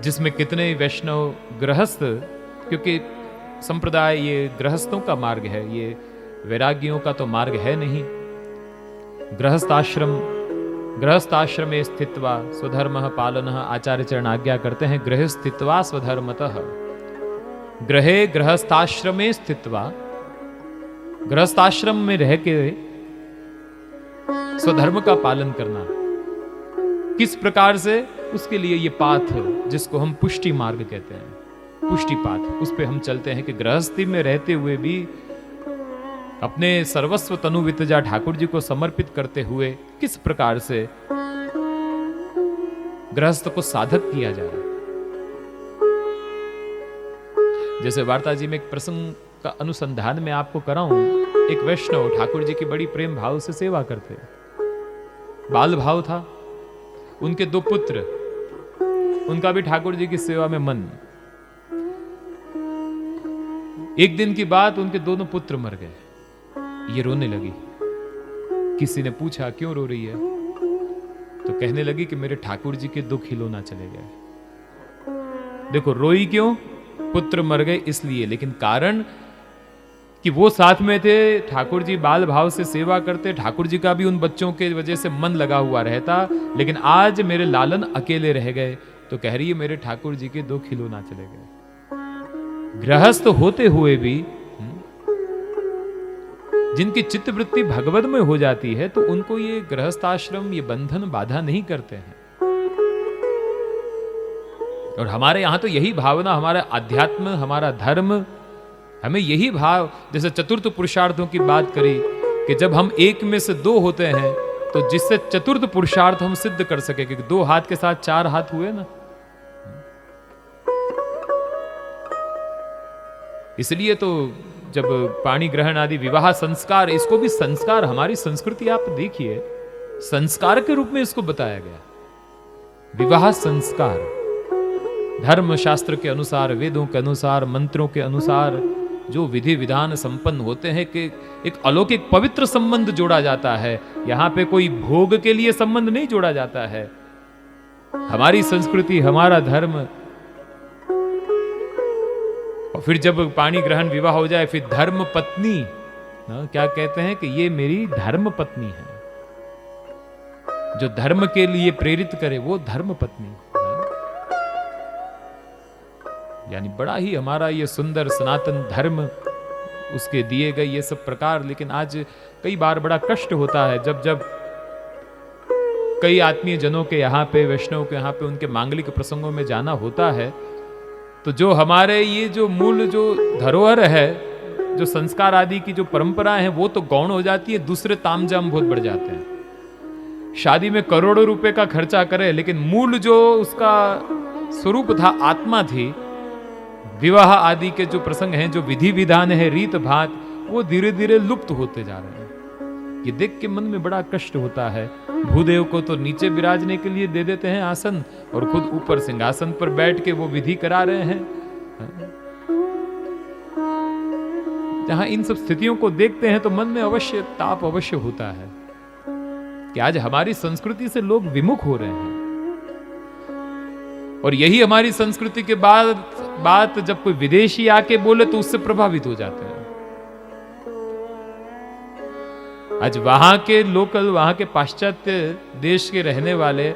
जिसमें कितने वैष्णव गृहस्थ, क्योंकि संप्रदाय ये गृहस्थों का मार्ग है, ये वैरागियों का तो मार्ग है नहीं। गृहस्थाश्रम में स्थित्वा स्वधर्मः पालनः, आचार्य चरण आज्ञा करते हैं, गृहे स्थित्वा स्वधर्मतः, गृहे गृहस्थाश्रमे स्थित्वा, गृहस्थाश्रम में रह के स्वधर्म का पालन करना। किस प्रकार से, उसके लिए ये पाथ जिसको हम पुष्टि मार्ग कहते हैं, पुष्टि पाथ, उस पे हम चलते हैं कि गृहस्थी में रहते हुए भी अपने सर्वस्व तनु वितजा ठाकुर जी को समर्पित करते हुए किस प्रकार से गृहस्थ को साधक किया जाए। जैसे वार्ता जी में एक प्रसंग का अनुसंधान में आपको कराऊं, एक वैष्णव ठाकुर जी की बड़ी प्रेम भाव से सेवा करते, बाल भाव था, उनके 2 पुत्र, उनका भी ठाकुर जी की सेवा में मन। एक दिन की बात, उनके दोनों पुत्र मर गए, ये रोने लगी। किसी ने पूछा क्यों रो रही है, तो कहने लगी कि मेरे ठाकुर जी के 2 खिलौना चले गए। देखो रोई क्यों, पुत्र मर गए इसलिए, लेकिन कारण कि वो साथ में थे, ठाकुर जी बाल भाव से सेवा करते, ठाकुर जी का भी उन बच्चों के वजह से मन लगा हुआ रहता, लेकिन आज मेरे लालन अकेले रह गए, तो कह रही है मेरे ठाकुर जी के 2 खिलौना चले गए। गृहस्थ होते हुए भी जिनकी चित्तवृत्ति भगवत में हो जाती है, तो उनको ये गृहस्थाश्रम, ये बंधन बाधा नहीं करते हैं। और हमारे यहां तो यही भावना, हमारा अध्यात्म, हमारा धर्म, हमें यही भाव, जैसे चतुर्थ पुरुषार्थों की बात करी कि जब हम एक में से 2 होते हैं तो जिससे चतुर्थ पुरुषार्थ हम सिद्ध कर सके, क्योंकि 2 हाथ के साथ 4 हाथ हुए ना। इसलिए तो जब पाणी ग्रहण आदि विवाह संस्कार, इसको भी संस्कार, हमारी संस्कृति आप देखिए संस्कार के रूप में इसको बताया गया। विवाह संस्कार धर्म शास्त्र के अनुसार, वेदों के अनुसार, मंत्रों के अनुसार जो विधि विधान संपन्न होते हैं कि एक अलौकिक पवित्र संबंध जोड़ा जाता है। यहां पे कोई भोग के लिए संबंध नहीं जोड़ा जाता है। हमारी संस्कृति, हमारा धर्म। और फिर जब पाणी ग्रहण विवाह हो जाए, फिर धर्म पत्नी, क्या कहते हैं कि ये मेरी धर्म पत्नी है, जो धर्म के लिए प्रेरित करे वो धर्म पत्नी। यानी बड़ा ही हमारा ये सुंदर सनातन धर्म, उसके दिए गए ये सब प्रकार। लेकिन आज कई बार बड़ा कष्ट होता है जब जब कई आत्मीय जनों के यहाँ पे, वैष्णव के यहाँ पे उनके मांगलिक प्रसंगों में जाना होता है, तो जो हमारे ये जो मूल जो धरोहर है, जो संस्कार आदि की जो परंपराएं हैं, वो तो गौण हो जाती है, दूसरे तामझाम बहुत बढ़ जाते हैं। शादी में करोड़ों रुपए का खर्चा करे, लेकिन मूल जो उसका स्वरूप था, आत्मा थी, विवाह आदि के जो प्रसंग हैं, जो विधि विधान है, रीत भात, वो धीरे धीरे लुप्त होते जा रहे हैं। ये देख के मन में बड़ा कष्ट होता है। भूदेव को तो नीचे विराजने के लिए दे देते हैं आसन, और खुद ऊपर सिंहासन पर बैठ के वो विधि करा रहे हैं। जहां इन सब स्थितियों को देखते हैं तो मन में अवश्य ताप अवश्य होता है कि आज हमारी संस्कृति से लोग विमुख हो रहे हैं। और यही हमारी संस्कृति के बाद बात जब कोई विदेशी आके बोले तो उससे प्रभावित हो जाते हैं। आज वहां के लोकल, वहां के पाश्चात्य देश के रहने वाले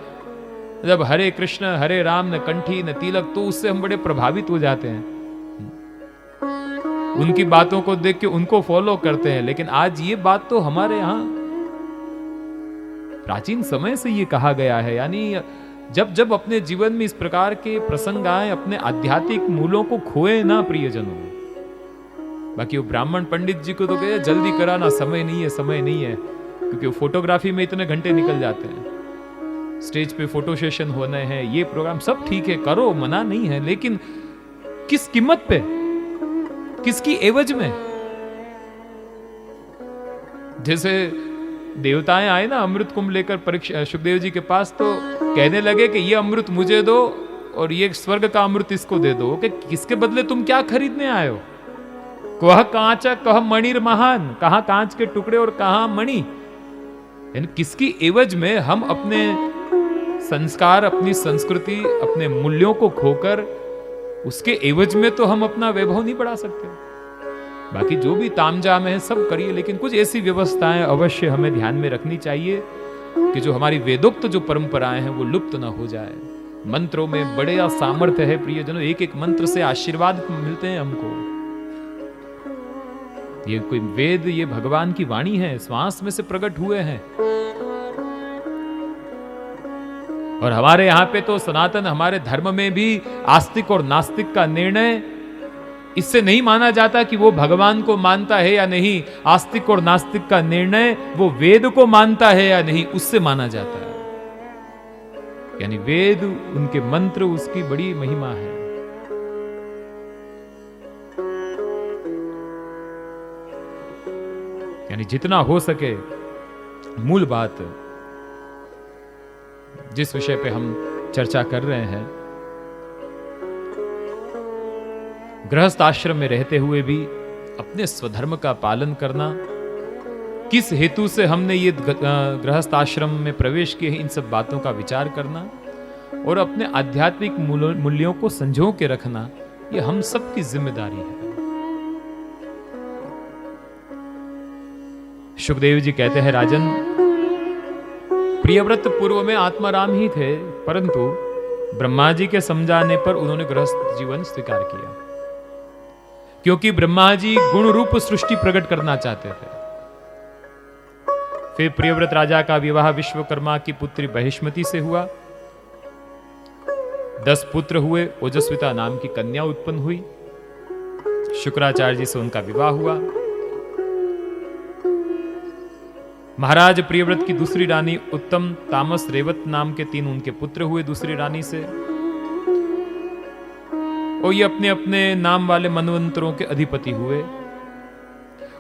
जब हरे कृष्ण हरे राम न कंठी न तिलक, तो उससे हम बड़े प्रभावित हो जाते हैं। उनकी बातों को देख के उनको फॉलो करते हैं। लेकिन आज ये बात तो हमारे यहां प्राचीन समय से ये कहा गया है। यानी जब जब अपने जीवन में इस प्रकार के प्रसंग आए, अपने आध्यात्मिक मूलों को खोए ना प्रियजनों। बाकी वो ब्राह्मण पंडित जी को तो कहे जल्दी कराना, समय नहीं है, समय नहीं है, क्योंकि वो फोटोग्राफी में इतने घंटे निकल जाते हैं। स्टेज पे फोटो सेशन होने हैं, ये प्रोग्राम सब ठीक है, करो, मना नहीं है, लेकिन किस कीमत पे, किसकी एवज में? जैसे देवताएं आए ना अमृत कुंभ लेकर परीक्षा सुखदेव जी के पास, तो कहने लगे कि ये अमृत मुझे दो और ये स्वर्ग का अमृत इसको दे दो। कि किसके बदले तुम क्या खरीदने आए हो? कह कांचा कह मणिर महान, कहां कांच के टुकड़े और कहां मणि। यानी किसकी एवज में हम अपने संस्कार, अपनी संस्कृति, अपने मूल्यों को खोकर उसके एवज में तो हम अपना वैभव नहीं बढ़ा सकते। बाकी जो भी तामझाम है सब करिए, लेकिन कुछ ऐसी व्यवस्थाएं अवश्य हमें ध्यान में रखनी चाहिए कि जो हमारी वेदोक्त जो परंपराएं हैं वो लुप्त ना हो जाए। मंत्रों में बड़े सामर्थ्य है प्रियजनों, एक एक मंत्र से आशीर्वाद मिलते हैं हमको। ये कोई वेद, ये भगवान की वाणी है, श्वास में से प्रकट हुए हैं। और हमारे यहां पे तो सनातन, हमारे धर्म में भी आस्तिक और नास्तिक का निर्णय इससे नहीं माना जाता कि वो भगवान को मानता है या नहीं। आस्तिक और नास्तिक का निर्णय वो वेद को मानता है या नहीं, उससे माना जाता है। यानी वेद, उनके मंत्र, उसकी बड़ी महिमा है। यानी जितना हो सके मूल बात, जिस विषय पे हम चर्चा कर रहे हैं, गृहस्थ आश्रम में रहते हुए भी अपने स्वधर्म का पालन करना, किस हेतु से हमने ये गृहस्थ आश्रम में प्रवेश किए हैं, इन सब बातों का विचार करना और अपने आध्यात्मिक मूल्यों को संजो के रखना, ये हम सबकी जिम्मेदारी है। सुखदेव जी कहते हैं, राजन, प्रियव्रत पूर्व में आत्माराम ही थे, परंतु ब्रह्मा जी के समझाने पर उन्होंने गृहस्थ जीवन स्वीकार किया, क्योंकि ब्रह्मा जी गुण रूप सृष्टि प्रकट करना चाहते थे। फिर प्रियव्रत राजा का विवाह विश्वकर्मा की पुत्री बहिष्मति से हुआ। 10 पुत्र हुए, ओजस्विता नाम की कन्या उत्पन्न हुई। शुक्राचार्य जी से उनका विवाह हुआ। महाराज प्रियव्रत की दूसरी रानी उत्तम, तामस, रेवत नाम के 3 उनके पुत्र हुए दूसरी रानी से। और ये अपने अपने नाम वाले मनवंतरों के अधिपति हुए।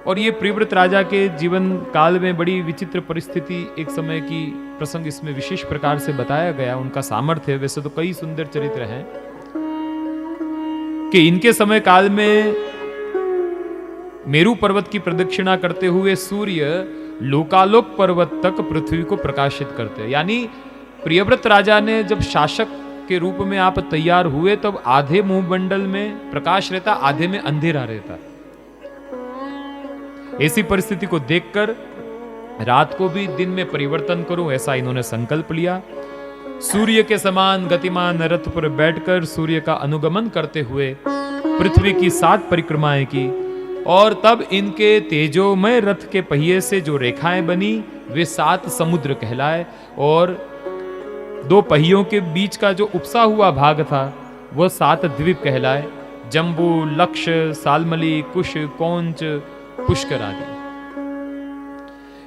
और ये प्रियव्रत राजा के जीवन काल में बड़ी विचित्र परिस्थिति, एक समय की प्रसंग इसमें विशेष प्रकार से बताया गया। उनका सामर्थ्य, वैसे तो कई सुंदर चरित्र हैं, कि इनके समय काल में मेरू पर्वत की प्रदक्षिणा करते हुए सूर्य लोकालोक पर्वत तक पृथ्वी को प्रकाशित करते हैं। यानी प्रियव्रत राजा ने जब शासक के रूप में आप तैयार हुए तब आधे मुंहमंडल में प्रकाश रहता, आधे में अंधेरा रहता। ऐसी परिस्थिति को देखकर रात को भी दिन में परिवर्तन करूं, ऐसा इन्होंने संकल्प लिया। सूर्य के समान गतिमान रथ पर बैठकर सूर्य का अनुगमन करते हुए पृथ्वी की 7 परिक्रमाएं की, और तब इनके तेजोमय रथ के पहिए से जो रेखाएं बनी वे 7 समुद्र कहलाए, और 2 पहियों के बीच का जो उपसा हुआ भाग था वह 7 द्वीप कहलाए, जम्बू, लक्ष, सालमली, कुश, कौंच, पुष्कर आदि।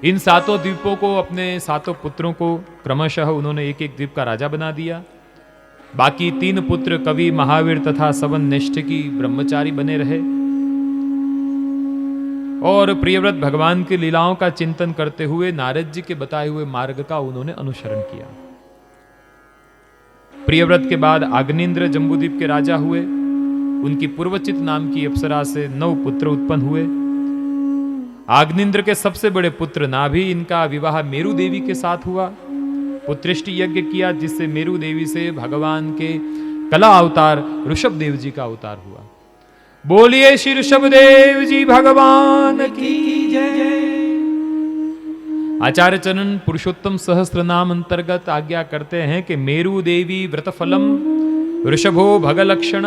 इन 7 द्वीपों को अपने 7 पुत्रों को क्रमशः उन्होंने एक एक द्वीप का राजा बना दिया। बाकी 3 पुत्र कवि, महावीर तथा सवन निष्ठिकी ब्रह्मचारी बने रहे, और प्रियव्रत भगवान की लीलाओं का चिंतन करते हुए नारद जी के बताए हुए मार्ग का उन्होंने अनुसरण किया। प्रियव्रत के बाद अग्निंद्र जम्बूद्वीप के राजा हुए। उनकी पूर्वचित नाम की अप्सरा से 9 पुत्र उत्पन्न हुए। अग्निंद्र के सबसे बड़े पुत्र नाभि, इनका विवाह मेरू देवी के साथ हुआ। पुत्रेष्टि यज्ञ किया, जिससे मेरू देवी से भगवान के कला अवतार ऋषभ देव जी का अवतार हुआ। बोलिए श्री ऋषभ देव जी भगवान की जय। आचार्य चरण पुरुषोत्तम सहस्त्र नाम अंतर्गत आज्ञा करते हैं कि मेरू देवी व्रतफलम ऋषभो भगलक्षण,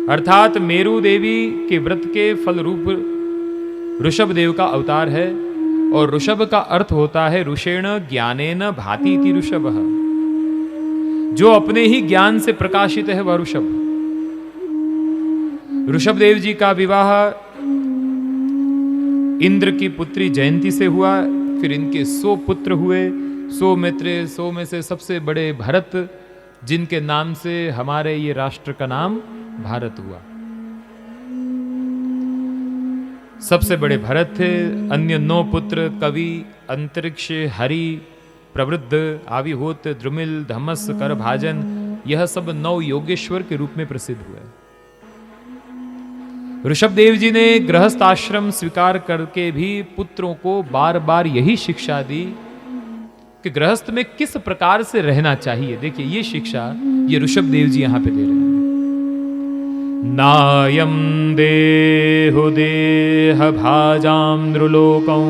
अर्थात मेरू देवी के व्रत के फल रूप ऋषभ देव का अवतार है। और ऋषभ का अर्थ होता है ऋषेण ज्ञानेन भाति इति ऋषभः, जो अपने ही ज्ञान से प्रकाशित है वह ऋषभ। ऋषभ देव जी का विवाह इंद्र की पुत्री जयंती से हुआ। फिर इनके 100 पुत्र हुए, 100 मित्र, 100 में से सबसे बड़े भरत, जिनके नाम से हमारे ये राष्ट्र का नाम भारत हुआ। सबसे बड़े भरत थे। अन्य 9 पुत्र कवि, अंतरिक्ष, हरि, प्रवृद्ध, आविहोत, द्रुमिल, धमस, करभाजन, यह सब 9 योगेश्वर के रूप में प्रसिद्ध हुए। ऋषभ देव जी ने गृहस्थ आश्रम स्वीकार करके भी पुत्रों को बार बार यही शिक्षा दी कि गृहस्थ में किस प्रकार से रहना चाहिए। देखिए ये शिक्षा ये ऋषभ देव जी यहां पे दे रहे हैं। नायम देहो देह भाजाम नृलोकं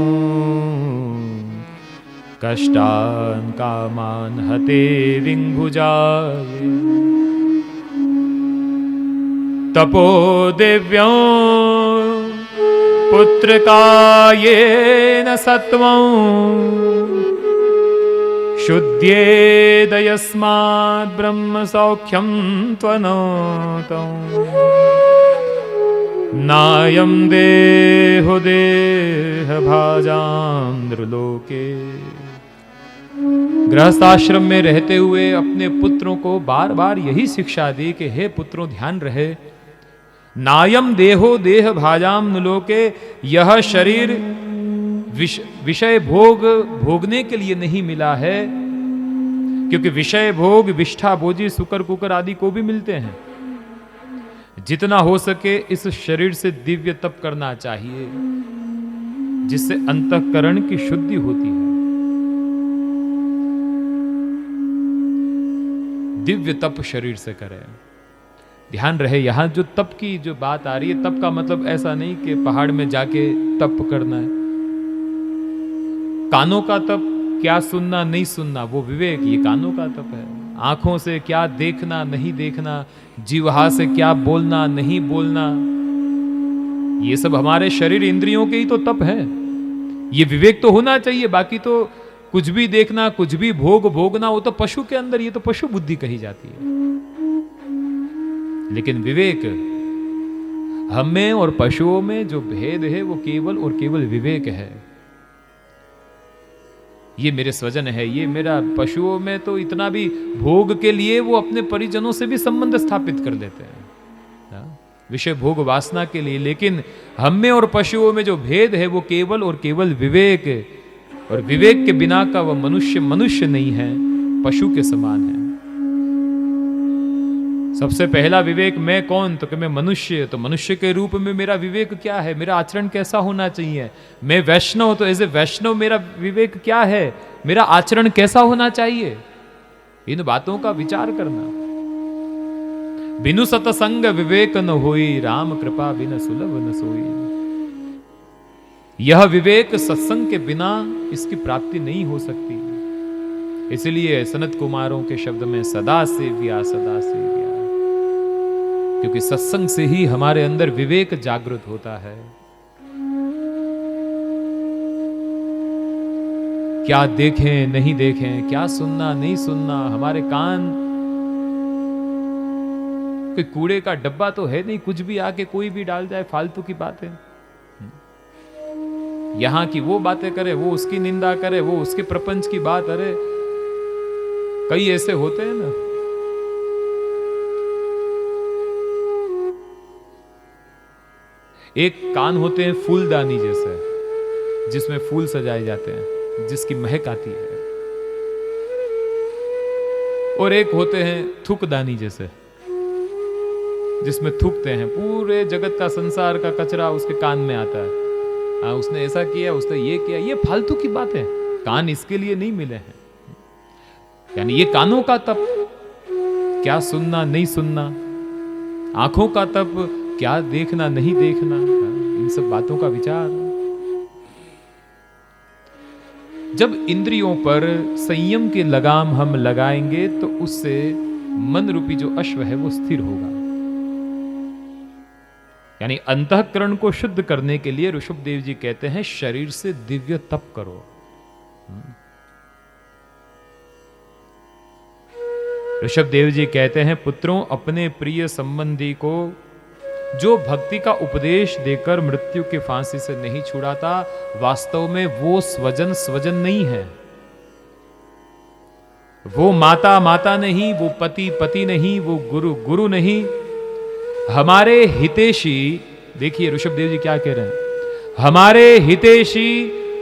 कष्टान कामान हते विंभुजाये तपो दिव्यों पुत्र कायेन सत्वं शुद्ध्येदयस्मात् ब्रह्म सौख्यं त्वनोतं नायं देहो देह भाजां नृलोके। गृहस्थाश्रम में रहते हुए अपने पुत्रों को बार बार यही शिक्षा दी कि हे पुत्रों ध्यान रहे, नायम देहो देह भाजाम नुलोके, यह शरीर विषय भोग भोगने के लिए नहीं मिला है, क्योंकि विषय भोग विष्ठा भोजी सुकर कुकर आदि को भी मिलते हैं। जितना हो सके इस शरीर से दिव्य तप करना चाहिए, जिससे अंतःकरण की शुद्धि होती है। दिव्य तप शरीर से करें। ध्यान रहे यहां जो तप की जो बात आ रही है, तप का मतलब ऐसा नहीं कि पहाड़ में जाके तप करना है। कानों का तप, क्या सुनना नहीं सुनना, वो विवेक, ये कानों का तप है। आंखों से क्या देखना नहीं देखना, जीवहा से क्या बोलना नहीं बोलना, ये सब हमारे शरीर इंद्रियों के ही तो तप है। ये विवेक तो होना चाहिए। बाकी तो कुछ भी देखना, कुछ भी भोग भोगना, वो तो पशु के अंदर, ये तो पशु बुद्धि कही जाती है। लेकिन विवेक, हम में और पशुओं में जो भेद है वो केवल और केवल विवेक है। ये मेरे स्वजन है, ये मेरा, पशुओं में तो इतना भी भोग के लिए वो अपने परिजनों से भी संबंध स्थापित कर देते हैं। विषय भोग वासना के लिए। लेकिन हम में और पशुओं में जो भेद है वो केवल और केवल विवेक है, और विवेक के बिना का वह मनुष्य मनुष्य नहीं है, पशु के समान है। सबसे पहला विवेक मैं कौन, तो कि मैं मनुष्य। तो मनुष्य के रूप में मेरा विवेक क्या है, मेरा आचरण कैसा होना चाहिए। मैं वैष्णव, तो एज ए वैष्णव मेरा विवेक क्या है, मेरा आचरण कैसा होना चाहिए। इन बातों का विचार करना। बिनु सतसंग विवेक न होई, राम कृपा बिन सुलभ न सोई। यह विवेक सत्संग के बिना इसकी प्राप्ति नहीं हो सकती। इसलिए सनत कुमारों के शब्द में सदा सेव्या सदा सेव्या, क्योंकि सत्संग से ही हमारे अंदर विवेक जागृत होता है। क्या देखें नहीं देखें, क्या सुनना नहीं सुनना, हमारे कान कोई कूड़े का डब्बा तो है नहीं, कुछ भी आके कोई भी डाल जाए, फालतू की बातें। यहां की वो बातें करे, वो उसकी निंदा करे, वो उसके प्रपंच की बात। अरे कई ऐसे होते हैं ना, एक कान होते हैं फूलदानी जैसे, जिसमें फूल सजाए जाते हैं, जिसकी महक आती है। और एक होते हैं थूकदानी जैसे, जिसमें थूकते हैं, पूरे जगत का संसार का कचरा उसके कान में आता है। हाँ, उसने ऐसा किया, उसने ये किया, ये फालतू की बात है। कान इसके लिए नहीं मिले हैं। यानी ये कानों का तप, क्या सुनना नहीं सुनना, आंखों का तप, क्या देखना नहीं देखना, इन सब बातों का विचार। जब इंद्रियों पर संयम की लगाम हम लगाएंगे तो उससे मन रूपी जो अश्व है वो स्थिर होगा। यानी अंतःकरण को शुद्ध करने के लिए ऋषभदेव जी कहते हैं शरीर से दिव्य तप करो। ऋषभदेव जी कहते हैं पुत्रों, अपने प्रिय संबंधी को जो भक्ति का उपदेश देकर मृत्यु की फांसी से नहीं छुड़ाता, वास्तव में वो स्वजन स्वजन नहीं है, वो माता माता नहीं, वो पति पति नहीं, वो गुरु गुरु नहीं। हमारे हितैषी, देखिए ऋषभदेव जी क्या कह रहे हैं, हमारे हितैषी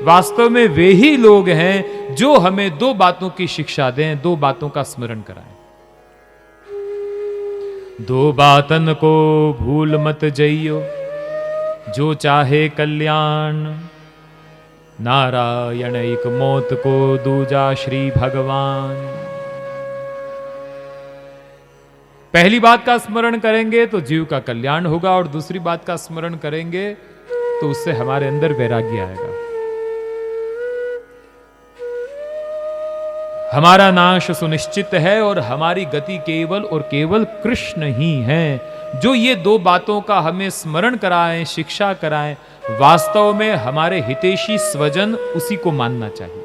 वास्तव में वे ही लोग हैं जो हमें दो बातों की शिक्षा दें, दो बातों का स्मरण कराएं। दो बातन को भूल मत जइयो, जो चाहे कल्याण, नारायण एक मौत को दूजा श्री भगवान। पहली बात का स्मरण करेंगे तो जीव का कल्याण होगा, और दूसरी बात का स्मरण करेंगे तो उससे हमारे अंदर वैराग्य आएगा। हमारा नाश सुनिश्चित है और हमारी गति केवल और केवल कृष्ण ही है। जो ये दो बातों का हमें स्मरण कराएं, शिक्षा कराएं, वास्तव में हमारे हितैषी स्वजन उसी को मानना चाहिए।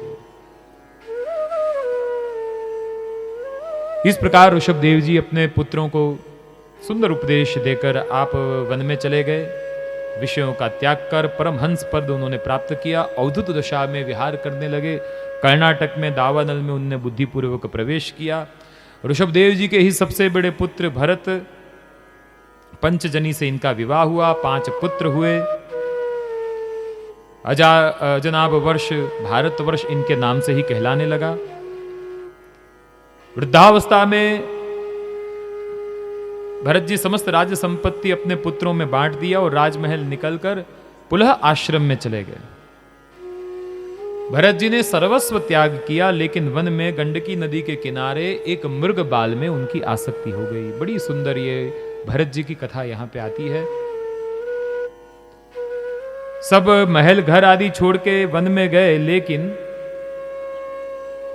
इस प्रकार ऋषभदेव जी अपने पुत्रों को सुंदर उपदेश देकर आप वन में चले गए। विषयों का त्याग कर परमहंस पद उन्होंने प्राप्त किया। अवधूत दशा में विहार करने लगे। कर्नाटक में दावानल में उन्होंने बुद्धिपूर्वक प्रवेश किया। ऋषभदेव जी के ही सबसे बड़े पुत्र भरत, पंचजनी से इनका विवाह हुआ, 5 पुत्र हुए। अजनाब वर्ष भारतवर्ष इनके नाम से ही कहलाने लगा। वृद्धावस्था में भरत जी समस्त राज्य संपत्ति अपने पुत्रों में बांट दिया और राजमहल निकलकर पुनः आश्रम में चले गए। भरत जी ने सर्वस्व त्याग किया, लेकिन वन में गंडकी नदी के किनारे एक मृग बाल में उनकी आसक्ति हो गई। बड़ी सुंदर ये भरत जी की कथा यहां पे आती है। सब महल घर आदि छोड़ के वन में गए, लेकिन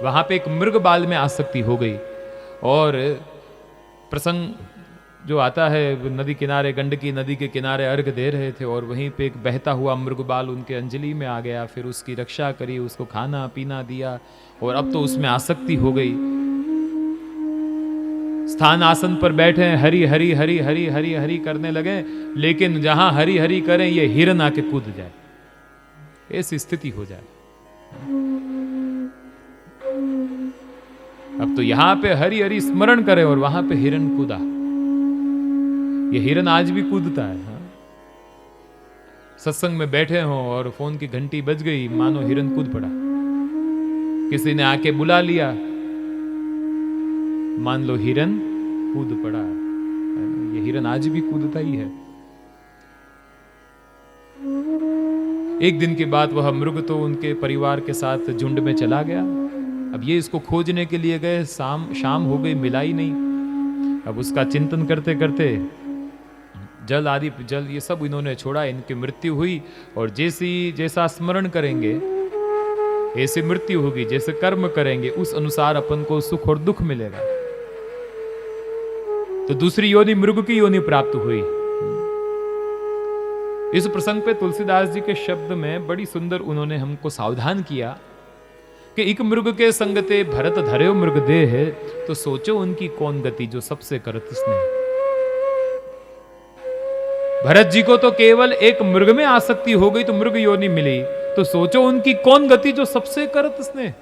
वहां पे एक मृग बाल में आसक्ति हो गई। और प्रसंग जो आता है, नदी किनारे, गंडकी नदी के किनारे अर्घ दे रहे थे और वहीं पे एक बहता हुआ मृगबाल उनके अंजलि में आ गया। फिर उसकी रक्षा करी, उसको खाना पीना दिया और अब तो उसमें आसक्ति हो गई। स्थान आसन पर बैठे हरि हरि हरि हरि हरि हरि करने लगे, लेकिन जहां हरि हरि करें ये हिरन आके कूद जाए, ऐसी स्थिति हो जाए। अब तो यहां पे हरि हरि स्मरण करे और वहां पे हिरन कूदा। ये हिरन आज भी कूदता है। हाँ? सत्संग में बैठे हो और फोन की घंटी बज गई, मानो हिरन कूद पड़ा। किसी ने आके बुला लिया, मान लो हिरन कूद पड़ा। ये हिरन आज भी कूदता ही है। एक दिन के बाद वह मृग तो उनके परिवार के साथ झुंड में चला गया। अब ये इसको खोजने के लिए गए, शाम हो गई, मिला ही नहीं। अब उसका चिंतन करते करते जल आदि जल ये सब इन्होंने छोड़ा, इनकी मृत्यु हुई। और जैसा स्मरण करेंगे ऐसी मृत्यु होगी, जैसे कर्म करेंगे उस अनुसार अपन को सुख और दुख मिलेगा। तो दूसरी योनि मृग की योनि प्राप्त हुई। इस प्रसंग पे तुलसीदास जी के शब्द में बड़ी सुंदर उन्होंने हमको सावधान किया कि एक मृग के संगते भरत धर्यो मृग देह है, तो सोचो उनकी कौन गति जो सबसे करत स्नेह। भरत जी को तो केवल एक मृग में आसक्ति हो गई तो मृग योनि मिली, तो सोचो उनकी कौन गति जो सबसे करत स्नेह।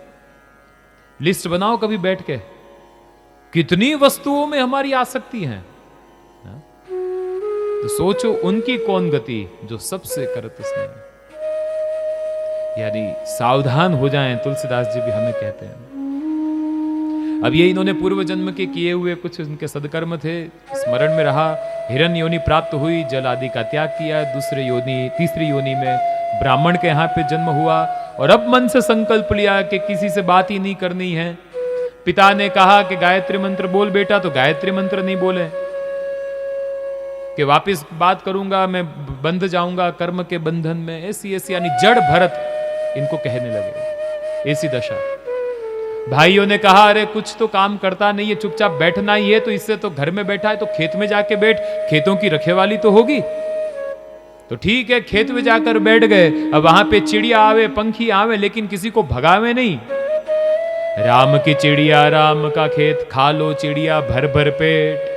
लिस्ट बनाओ कभी बैठ के, कितनी वस्तुओं में हमारी आसक्ति है, तो सोचो उनकी कौन गति जो सबसे करत स्नेह। यानी सावधान हो जाएं, तुलसीदास जी भी हमें कहते हैं। अब ये इन्होंने पूर्व जन्म के किए हुए कुछ उनके सदकर्म थे, स्मरण में रहा। हिरण्य योनि प्राप्त हुई, जल आदि का त्याग किया, तीसरी योनि में ब्राह्मण के यहाँ पे जन्म हुआ। और अब मन से संकल्प लिया कि किसी से बात ही नहीं करनी है। पिता ने कहा कि गायत्री मंत्र बोल बेटा, तो गायत्री मंत्र नहीं बोले कि वापिस बात करूंगा, मैं बंध जाऊंगा कर्म के बंधन में। ऐसी यानी जड़ भरत इनको कहने लगे, ऐसी दशा। भाइयों ने कहा अरे कुछ तो काम करता नहीं है, चुपचाप बैठना ही है, तो इससे तो घर में बैठा है तो खेत में जाके बैठ, खेतों की रखेवाली तो होगी। तो ठीक है, खेत में जाकर बैठ गए। अब वहां पे चिड़िया आवे, पंखी आवे, लेकिन किसी को भगावे नहीं। राम की चिड़िया राम का खेत, खा लो चिड़िया भर भर पेट।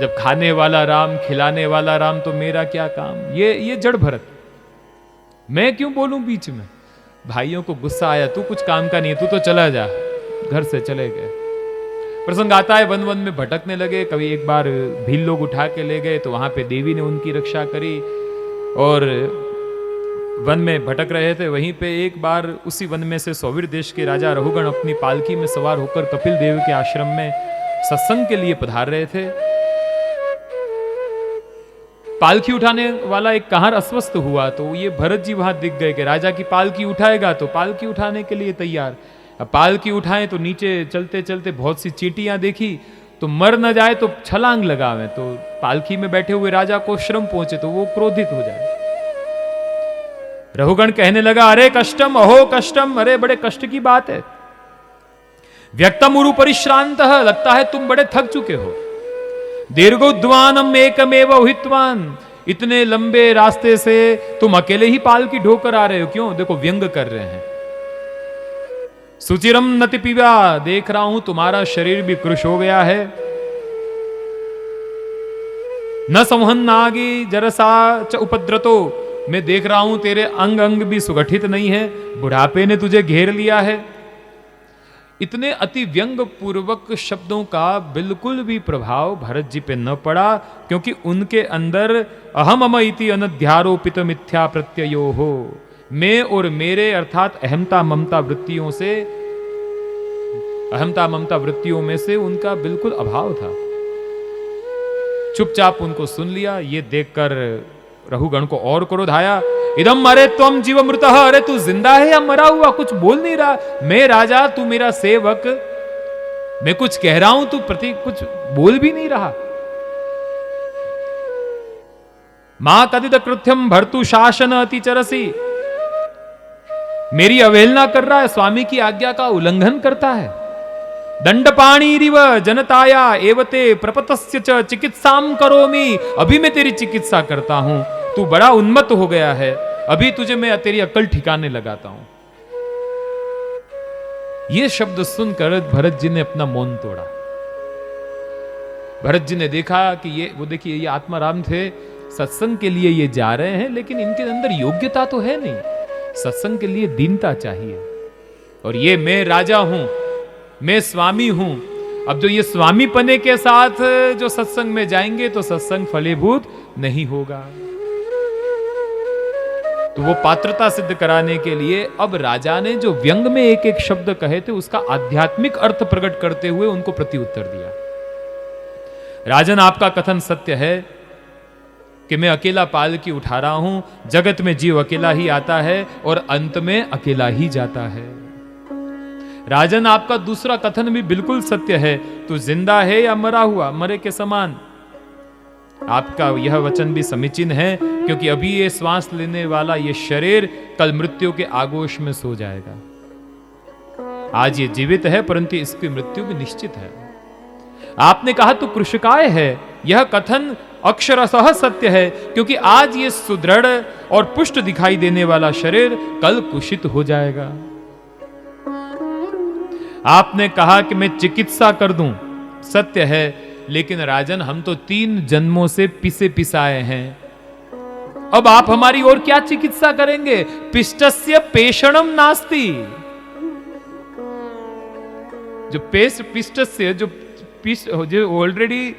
जब खाने वाला राम, खिलाने वाला राम, तो मेरा क्या काम। ये जड़ भरत, मैं क्यों बोलूं बीच में। भाइयों को गुस्सा आया, तू कुछ काम का नहीं है, तू तो चला जा। घर से चले गए। प्रसंग आता है वन में भटकने लगे। कभी एक बार भील लोग उठा के ले गए, तो वहां पे देवी ने उनकी रक्षा करी। और वन में भटक रहे थे, वहीं पे एक बार उसी वन में से सौवीर देश के राजा रहुगण अपनी पालकी में सवार होकर कपिल देव के आश्रम में सत्संग के लिए पधार रहे थे। पालकी उठाने वाला एक कहार अस्वस्थ हुआ, तो ये भरत जी वहां दिख गए कि राजा की पालकी उठाएगा, तो पालकी उठाने के लिए तैयार। अब पालकी उठाएं तो नीचे चलते चलते बहुत सी चींटियां देखी, तो मर न जाए तो छलांग लगावे, तो पालकी में बैठे हुए राजा को श्रम पहुंचे तो वो क्रोधित हो जाए। रहुगण कहने लगा अरे कष्टम अहो कष्टम, अरे बड़े कष्ट की बात है। व्यक्तम उरु परिश्रांत, लगता है तुम बड़े थक चुके हो। दीर्घोद्वानम एकमेव उहित्वान, इतने लंबे रास्ते से तुम अकेले ही पालकी ढोकर आ रहे हो, क्यों। देखो व्यंग कर रहे हैं। सुचिरम नति पीवा, देख रहा हूं तुम्हारा शरीर भी कृश हो गया है। न संहन नागी जरसा च उपद्रतो, मैं देख रहा हूं तेरे अंग अंग भी सुगठित नहीं है, बुढ़ापे ने तुझे घेर लिया है। इतने अति व्यंग पूर्वक शब्दों का बिल्कुल भी प्रभाव भरत जी पे न पड़ा, क्योंकि उनके अंदर अहम मम इति अनध्यारोपित मिथ्या प्रत्ययो हो, मैं और मेरे अर्थात अहमता ममता वृत्तियों में से उनका बिल्कुल अभाव था। चुपचाप उनको सुन लिया। ये देखकर रहुगण को और क्रोध आया। इदम अरे तुम जीव मृत, अरे तू जिंदा है या मरा हुआ, कुछ बोल नहीं रहा। मैं राजा, तू मेरा सेवक, मैं कुछ कह रहा हूं, तू प्रति कुछ बोल भी नहीं रहा। मां कदित कृत्यम भर्तु शासन अति चरसी, मेरी अवहेलना कर रहा है, स्वामी की आज्ञा का उल्लंघन करता है। दंडपाणीरिव जनताया एवते प्रपतस्य च चिकित्साम करोमि, अभी मैं तेरी चिकित्सा करता हूं, तू बड़ा उन्मत्त हो गया है, अभी तुझे मैं तेरी अक्ल ठिकाने लगाता हूं। ये शब्द सुनकर भरत जी ने अपना मौन तोड़ा। भरत जी ने देखा कि ये आत्माराम थे, सत्संग के लिए ये जा रहे हैं, लेकिन इनके अंदर योग्यता तो है नहीं, सत्संग के लिए दीनता चाहिए। और ये मैं राजा हूं, मैं स्वामी हूं, अब जो ये स्वामी पने के साथ जो सत्संग में जाएंगे तो सत्संग फलीभूत नहीं होगा। तो वो पात्रता सिद्ध कराने के लिए अब राजा ने जो व्यंग में एक एक शब्द कहे थे उसका आध्यात्मिक अर्थ प्रकट करते हुए उनको प्रत्युत्तर दिया। राजन, आपका कथन सत्य है कि मैं अकेला पालकी उठा रहा हूं, जगत में जीव अकेला ही आता है और अंत में अकेला ही जाता है। राजन, आपका दूसरा कथन भी बिल्कुल सत्य है, तू जिंदा है या मरा हुआ, मरे के समान। आपका यह वचन भी समीचीन है, क्योंकि अभी ये श्वास लेने वाला ये शरीर कल मृत्यु के आगोश में सो जाएगा। आज ये जीवित है परंतु इसकी मृत्यु भी निश्चित है। आपने कहा तो कृशकाय है, यह कथन अक्षरशः सत्य है, क्योंकि आज ये सुदृढ़ और पुष्ट दिखाई देने वाला शरीर कल कुशित हो जाएगा। आपने कहा कि मैं चिकित्सा कर दूं, सत्य है, लेकिन राजन हम तो 3 जन्मों से पिसे पिसाए हैं, अब आप हमारी और क्या चिकित्सा करेंगे? पिष्टस्य पेषणम नास्ति। जो पिष्टस्य जो ऑलरेडी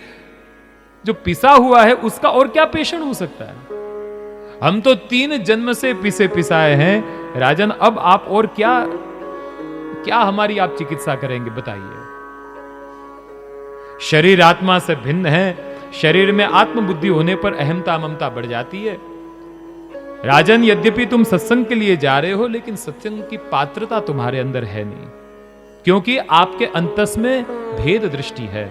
जो पिसा हुआ है उसका और क्या पेषण हो सकता है? हम तो 3 जन्म से पिसे पिसाए हैं राजन, अब आप और क्या हमारी आप चिकित्सा करेंगे बताइए। शरीर आत्मा से भिन्न है, शरीर में आत्मबुद्धि होने पर अहमता ममता बढ़ जाती है। राजन, यद्यपि तुम सत्संग के लिए जा रहे हो लेकिन सत्संग की पात्रता तुम्हारे अंदर है नहीं, क्योंकि आपके अंतस में भेद दृष्टि है।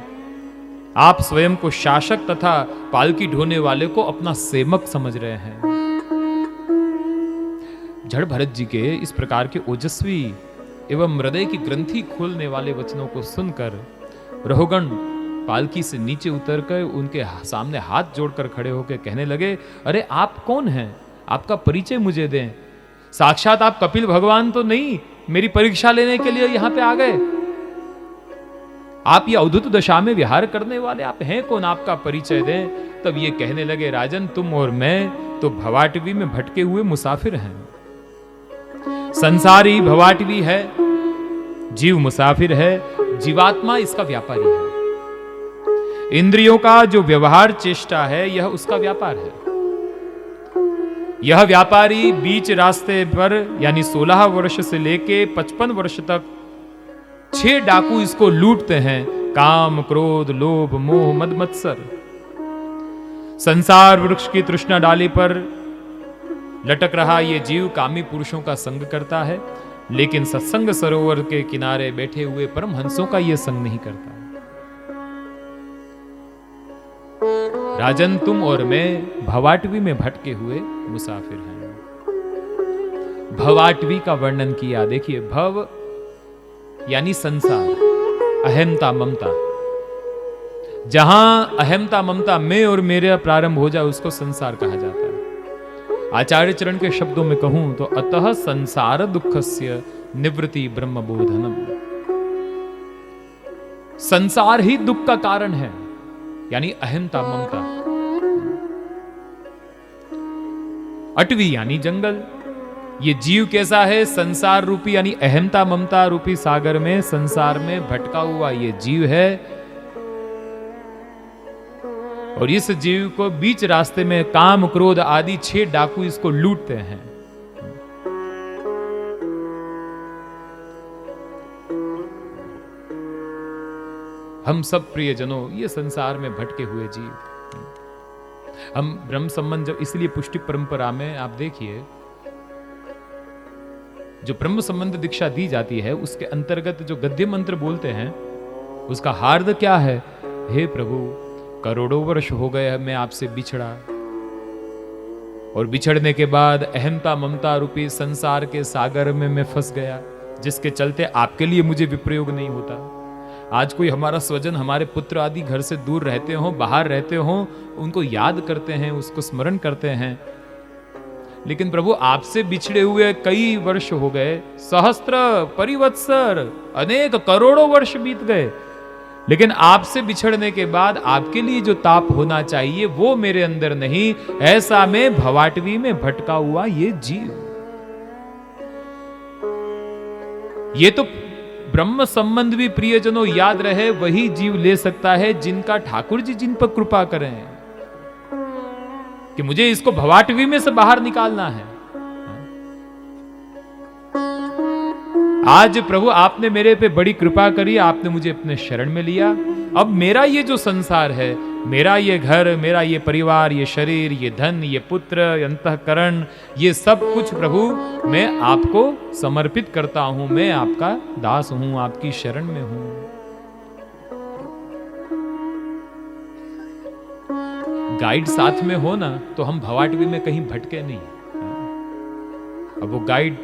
आप स्वयं को शासक तथा पालकी ढोने वाले को अपना सेवक समझ रहे हैं। जड़ भरत जी के इस प्रकार के ओजस्वी एवं हृदय की ग्रंथि खोलने वाले वचनों को सुनकर रहोगण पालकी से नीचे उतरकर उनके सामने हाथ जोड़कर खड़े होकर कहने लगे, अरे आप कौन हैं? आपका परिचय मुझे दें। साक्षात आप कपिल भगवान तो नहीं, मेरी परीक्षा लेने के लिए यहां पे आ गए? आप ये अवधूत दशा में विहार करने वाले आप हैं कौन? आपका परिचय दें। तब ये कहने लगे, राजन तुम और मैं तो भवाटवी में भटके हुए मुसाफिर हैं। संसारी भवाटवी है, जीव मुसाफिर है, जीवात्मा इसका व्यापारी है। इंद्रियों का जो व्यवहार चेष्टा है यह उसका व्यापार है। यह व्यापारी बीच रास्ते पर यानी 16 वर्ष से लेके 55 वर्ष तक 6 डाकू इसको लूटते हैं, काम क्रोध लोभ मोह मद मत्सर। संसार वृक्ष की तृष्णा डाली पर लटक रहा ये जीव कामी पुरुषों का संग करता है, लेकिन सत्संग सरोवर के किनारे बैठे हुए परमहंसों का यह संग नहीं करता। राजन तुम और मैं भवाटवी में भटके हुए मुसाफिर हैं। भवाटवी का वर्णन किया, देखिए भव यानी संसार, अहमता ममता। जहां अहमता ममता मैं और मेरा प्रारंभ हो जाए उसको संसार कहा जाता है। आचार्य चरण के शब्दों में कहूं तो अतः संसार दुखस्य निवृत्ति ब्रह्म बोधनम। संसार ही दुख का कारण है, यानी अहमता ममता। अटवी यानी जंगल। ये जीव कैसा है? संसार रूपी यानी अहमता ममता रूपी सागर में, संसार में भटका हुआ ये जीव है। और इस जीव को बीच रास्ते में काम क्रोध आदि 6 डाकू इसको लूटते हैं। हम सब प्रियजनों ये संसार में भटके हुए जीव, हम ब्रह्म संबंध जब इसलिए पुष्टि परंपरा में आप देखिए जो ब्रह्म संबंध दीक्षा दी जाती है उसके अंतर्गत जो गद्य मंत्र बोलते हैं उसका हार्द क्या है? हे प्रभु, करोड़ों वर्ष हो गए मैं आपसे बिछड़ा, और बिछड़ने के बाद अहमता ममता रूपी संसार के सागर में मैं फंस गया, जिसके चलते आपके लिए मुझे विप्रयोग नहीं होता। आज कोई हमारा स्वजन, हमारे पुत्र आदि घर से दूर रहते हो, बाहर रहते हो, उनको याद करते हैं, उसको स्मरण करते हैं, लेकिन प्रभु आपसे बिछड़े हुए कई वर्ष हो गए, सहस्त्र परिवत्सर, अनेक करोड़ों वर्ष बीत गए, लेकिन आपसे बिछड़ने के बाद आपके लिए जो ताप होना चाहिए वो मेरे अंदर नहीं। ऐसा में भवाटवी में भटका हुआ ये जीव, ये तो ब्रह्म संबंध भी प्रियजनों याद रहे, वही जीव ले सकता है जिनका ठाकुर जी जिन पर कृपा करें कि मुझे इसको भवाटवी में से बाहर निकालना है। आज प्रभु आपने मेरे पे बड़ी कृपा करी, आपने मुझे अपने शरण में लिया। अब मेरा ये जो संसार है, मेरा ये घर, मेरा ये परिवार, ये शरीर, ये धन, ये पुत्र, ये अंतःकरण, ये सब कुछ प्रभु मैं आपको समर्पित करता हूं। मैं आपका दास हूं, आपकी शरण में हूं। गाइड साथ में हो ना तो हम भवाटवी में कहीं भटके नहीं। अब वो गाइड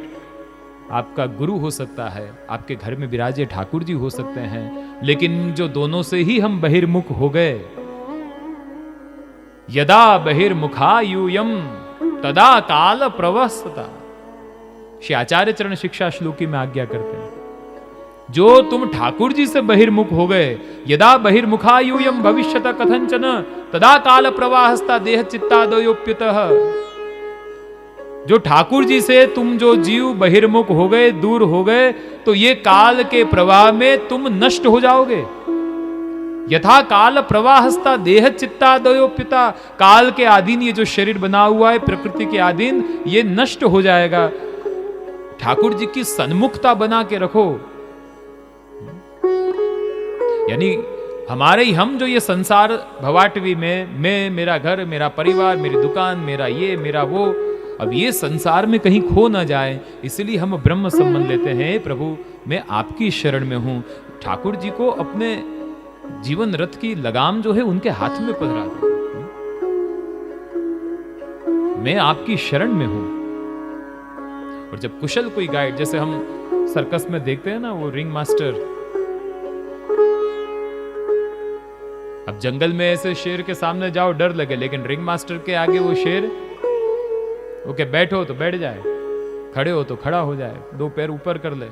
आपका गुरु हो सकता है, आपके घर में विराजे ठाकुर जी हो सकते हैं, लेकिन जो दोनों से ही हम बहिर्मुख हो गए, यदा बहिर्मुखायूयम तदा काल प्रवसता, श्री आचार्य चरण शिक्षा श्लोकी में आज्ञा करते हैं। जो तुम ठाकुर जी से बहिर्मुख हो गए, यदा बहिर्मुखायूयम भविष्यत कथंचन तदा काल प्रवाहस्ता देह चित्तादयोप्युतः। जो ठाकुर जी से तुम जो जीव बहिर्मुख हो गए, दूर हो गए, तो ये काल के प्रवाह में तुम नष्ट हो जाओगे। यथा काल प्रवाहस्ता देह चित्तादयोप्युता, काल के अधीन ये जो शरीर बना हुआ है, प्रकृति के अधीन, ये नष्ट हो जाएगा। ठाकुर जी की सन्मुखता बना के रखो। यानी हमारे ही हम जो ये संसार भवाटवी में, मैं, मेरा घर, मेरा परिवार, मेरी दुकान, मेरा ये, मेरा वो, अब ये संसार में कहीं खो ना जाए, इसलिए हम ब्रह्म संबंध लेते हैं। प्रभु मैं आपकी शरण में हूं। ठाकुर जी को अपने जीवन रथ की लगाम जो है उनके हाथ में पकड़ा दो। मैं आपकी शरण में हूं। और जब कुशल कोई गाइड, जैसे हम सर्कस में देखते हैं ना, वो रिंग मास्टर, अब जंगल में ऐसे शेर के सामने जाओ डर लगे, लेकिन रिंग मास्टर के आगे वो शेर ओके बैठो तो बैठ जाए, खड़े हो तो खड़ा हो जाए, दो पैर ऊपर कर ले।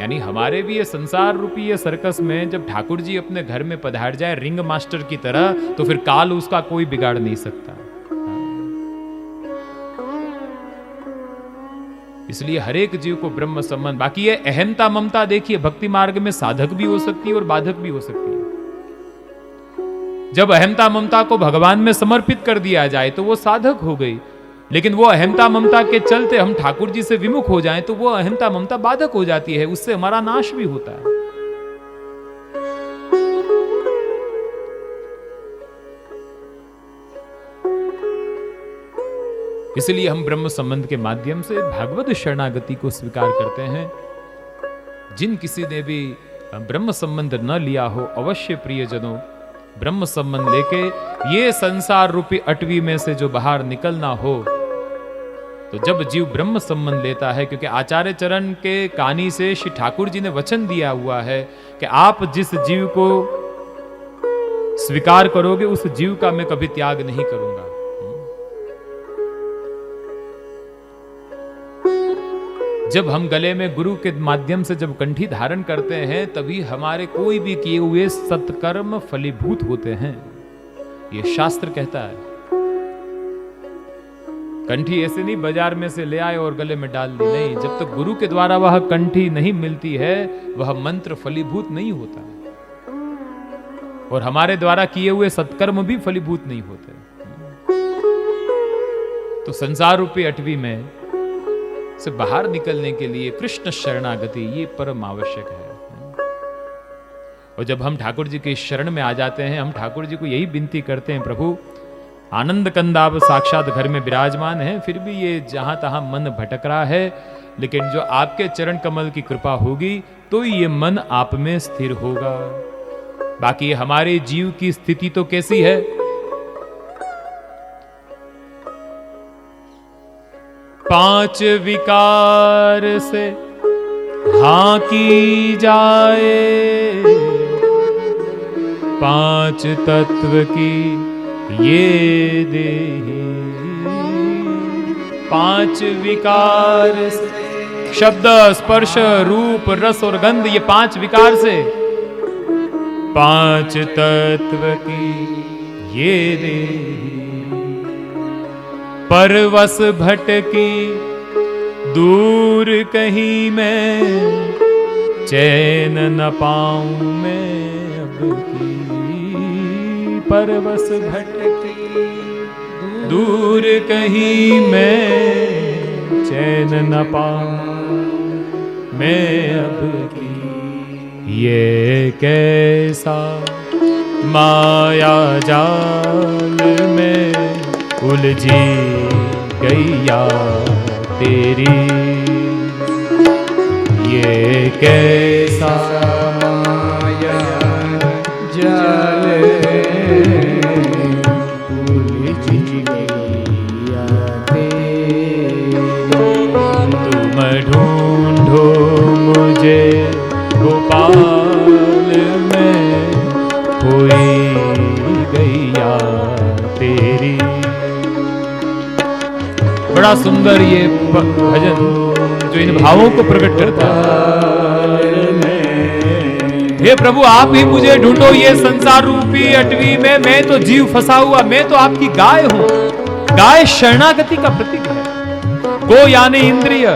यानी हमारे भी ये संसार रूपी ये सर्कस में जब ठाकुर जी अपने घर में पधार जाए रिंग मास्टर की तरह, तो फिर काल उसका कोई बिगाड़ नहीं सकता। इसलिए हर एक जीव को ब्रह्म संबंध, बाकी ये अहमता ममता देखिए भक्ति मार्ग में साधक भी हो सकती है और बाधक भी हो सकती है। जब अहमता ममता को भगवान में समर्पित कर दिया जाए तो वो साधक हो गई, लेकिन वो अहमता ममता के चलते हम ठाकुर जी से विमुख हो जाएं तो वो अहमता ममता बाधक हो जाती है, उससे हमारा नाश भी होता है। इसलिए हम ब्रह्म संबंध के माध्यम से भागवत शरणागति को स्वीकार करते हैं। जिन किसी ने भी ब्रह्म संबंध न लिया हो, अवश्य प्रियजनों ब्रह्म संबंध लेके ये संसार रूपी अटवी में से जो बाहर निकलना हो, तो जब जीव ब्रह्म संबंध लेता है, क्योंकि आचार्य चरण के कानी से श्री ठाकुर जी ने वचन दिया हुआ है कि आप जिस जीव को स्वीकार करोगे उस जीव का मैं कभी त्याग नहीं करूंगा। जब हम गले में गुरु के माध्यम से जब कंठी धारण करते हैं, तभी हमारे कोई भी किए हुए सत्कर्म फलीभूत होते हैं, ये शास्त्र कहता है। कंठी ऐसे नहीं बाजार में से ले आए और गले में डाल दी, नहीं, जब तक गुरु के द्वारा वह कंठी नहीं मिलती है वह मंत्र फलीभूत नहीं होता है, और हमारे द्वारा किए हुए सत्कर्म भी फलीभूत नहीं होते। तो संसार रूपी अटवी में से बाहर निकलने के लिए कृष्ण शरणागति ये परम आवश्यक है। और जब हम ठाकुर जी के शरण में आ जाते हैं, हम ठाकुर जी को यही विनती करते हैं, प्रभु आनंद कंदाब साक्षात घर में विराजमान है, फिर भी ये जहां तहां मन भटक रहा है, लेकिन जो आपके चरण कमल की कृपा होगी तो ये मन आप में स्थिर होगा। बाकी हमारे जीव की स्थिति तो कैसी है, पांच विकार से हाँ की जाए, पांच तत्व की ये देही। पांच विकार से, शब्द स्पर्श रूप रस और गंध, ये पांच विकार से पांच तत्व की ये देही। परवश भटकी दूर कहीं मैं चैन न पाऊं मैं अब की परवश भटकी, दूर कहीं मैं चैन न पाऊं मैं अब की, ये कैसा माया जाल में उलझी गैया तेरी, ये कैसा माया जाल उलझी गैया तेरी। तुम ढूंढो मुझे गोपाल में खोई गैया तेरी। बड़ा सुंदर ये भजन जो इन भावों को प्रकट करता है। हे प्रभु आप ही मुझे ढूंढो ये संसार रूपी अटवी में, मैं तो जीव फंसा हुआ, मैं तो आपकी गाय हूं। गाय शरणागति का प्रतीक है। गो यानी इंद्रिय,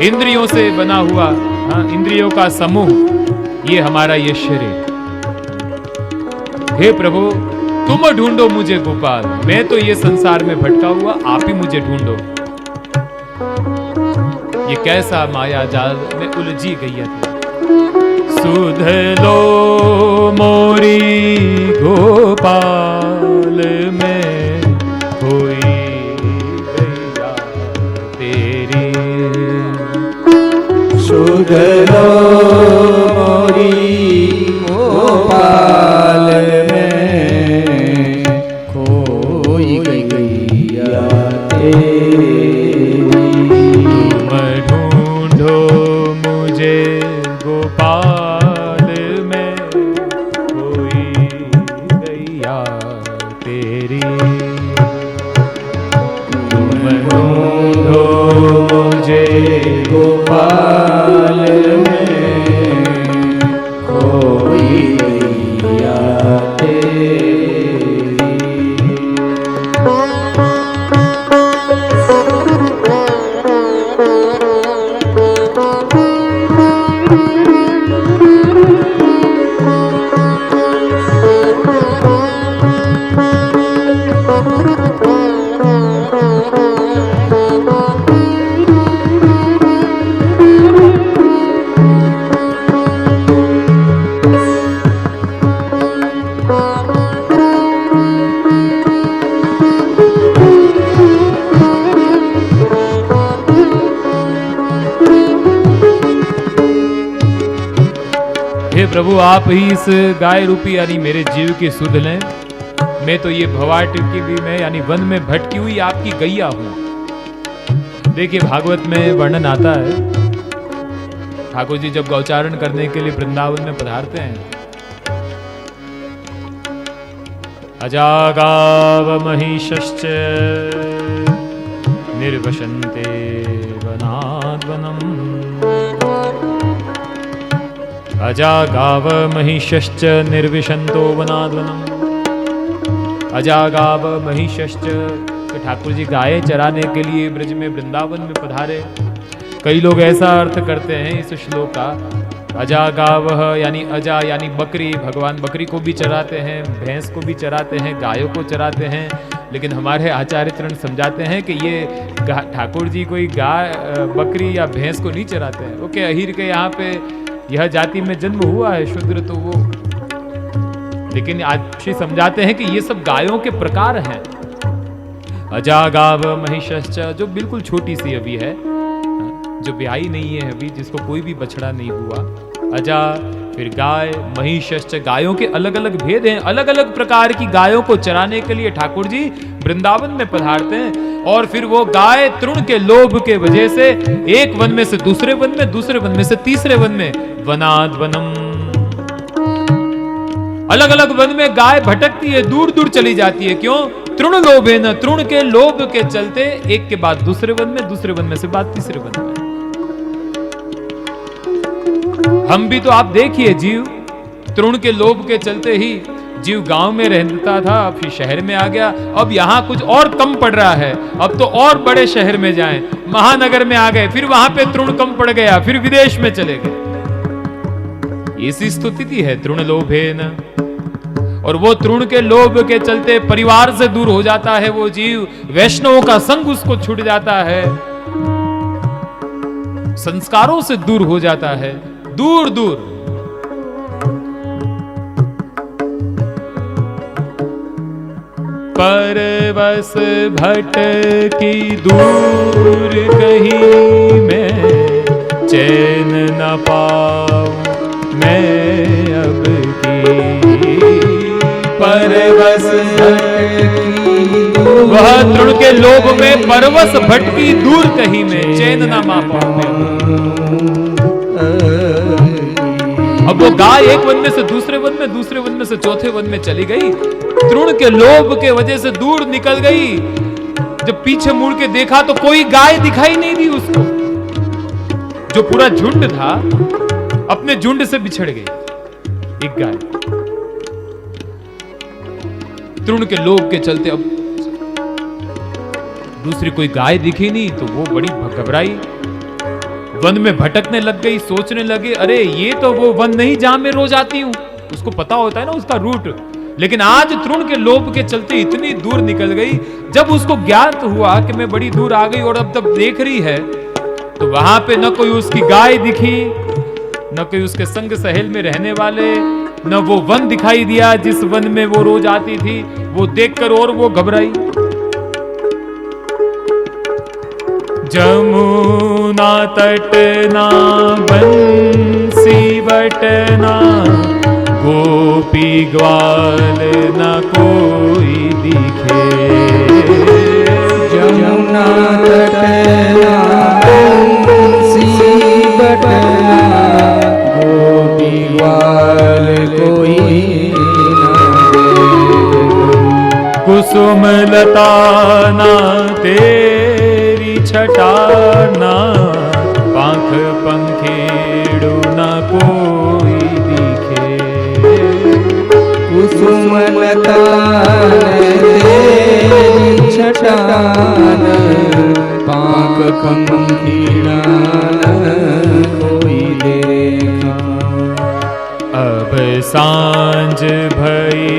इंद्रियों से बना हुआ, इंद्रियों का समूह, ये हमारा ये शरीर। हे प्रभु तुम ढूंढो मुझे गोपाल, मैं तो ये संसार में भटका हुआ, आप ही मुझे ढूंढो। ये कैसा माया जाल में उलझी गई है। सुध लो मोरी गोपाल में खोई गैया तेरी, सुध लो मोरी गोपाल प्रभु आप ही इस गाय रूपी यानी मेरे जीव की सुध लें। मैं तो ये भवाट की भी मैं यानी वन में भटकी हुई आपकी गैया हूं। देखिए भागवत में वर्णन आता है, ठाकुर जी जब गौचारण करने के लिए वृंदावन में पधारते हैं, अजागाव महिषश्च निर्वसन्ते वनाद्वनम्, अजागाव महिषश्च निर्विशन्तो वनाद्वनम्। अजागाव महिषश्च, ठाकुर जी गाय चराने के लिए ब्रज में वृंदावन में पधारे। कई लोग ऐसा अर्थ करते हैं इस श्लोक का, अजागावह यानी अजा यानी बकरी, भगवान बकरी को भी चराते हैं, भैंस को भी चराते हैं, गायों को चराते हैं। लेकिन हमारे आचार्य चरण समझाते हैं कि ये ठाकुर जी कोई गाय बकरी या भैंस को नहीं चराते हैं। ओके, अहीर के यहाँ पे यह जाति में जन्म हुआ है शूद्र तो वो, लेकिन आज श्री समझाते हैं कि ये सब गायों के प्रकार हैं। अजागाव महिषश्च, जो बिल्कुल छोटी सी अभी है, जो ब्याही नहीं है अभी, जिसको कोई भी बछड़ा नहीं हुआ। अजा, फिर गाय, महिषश्च, गायों के अलग अलग भेद हैं। अलग अलग प्रकार की गायों को चराने के लिए ठाकुर जी वृंदावन में पधारते हैं। और फिर वो गाय तृण के लोभ के वजह से एक वन में से दूसरे वन में, दूसरे वन में से तीसरे वन में, वनाद वनम, अलग अलग वन में गाय भटकती है, दूर दूर चली जाती है। क्यों? तृण लोभे न, तृण के लोभ के चलते एक के बाद दूसरे वन में, दूसरे वन में से बाद तीसरे वन में। हम भी तो आप देखिए जीव, तृण के लोभ के चलते ही जीव गांव में रहता था, फिर शहर में आ गया, अब यहाँ कुछ और कम पड़ रहा है, अब तो और बड़े शहर में जाएं, महानगर में आ गए, फिर वहां पे तृण कम पड़ गया, फिर विदेश में चले गए। ऐसी स्तुति है तृण लोभेन। और वो तृण के लोभ के चलते परिवार से दूर हो जाता है वो जीव, वैष्णवों का संग उसको छूट जाता है, संस्कारों से दूर हो जाता है, दूर दूर। परवश भटकी दूर कहीं मैं, चैन न पाऊं मैं अब की। परवश वह तृण के लोभ में परवश भटकी दूर कहीं में, चैन न पाऊं मैं। अब वो गाय एक वन में से दूसरे वन में, दूसरे वन में से चौथे वन में चली गई, तृण के लोभ के वजह से दूर निकल गई। जब पीछे मुड़ के देखा तो कोई गाय दिखाई नहीं दी उसको। जो पूरा झुंड था अपने झुंड से बिछड़ गई एक गाय, तृण के लोभ के चलते। अब दूसरी कोई गाय दिखी नहीं तो वो बड़ी घबराई, वन में भटकने लग गई, सोचने लगे अरे ये तो वो वन नहीं जहां मैं रोज आती हूं। उसको पता होता है ना उसका रूट, लेकिन आज तृण के लोभ के चलते इतनी दूर निकल गई। जब उसको ज्ञात हुआ कि मैं बड़ी दूर आ गई और अब तब देख रही है तो वहां पे न कोई उसकी गाय दिखी, न कोई उसके संग सहेल में रहने वाले, न वो वन दिखाई दिया जिस वन में वो रोज आती थी। वो देखकर और वो घबराई। जमुना तटना बंसी बटना, गोपी ग्वाल न कोई दिखे। जमुना तटना बंसी बटना, गोपी ग्वाल कोई कुसुम लताना तेरी छटाना, पंख पंखेड़ू न कोई दिखे। कुसुम लतान तेरी छटान, पाक पंखीड़ा कोई देखा। अब सांझ भई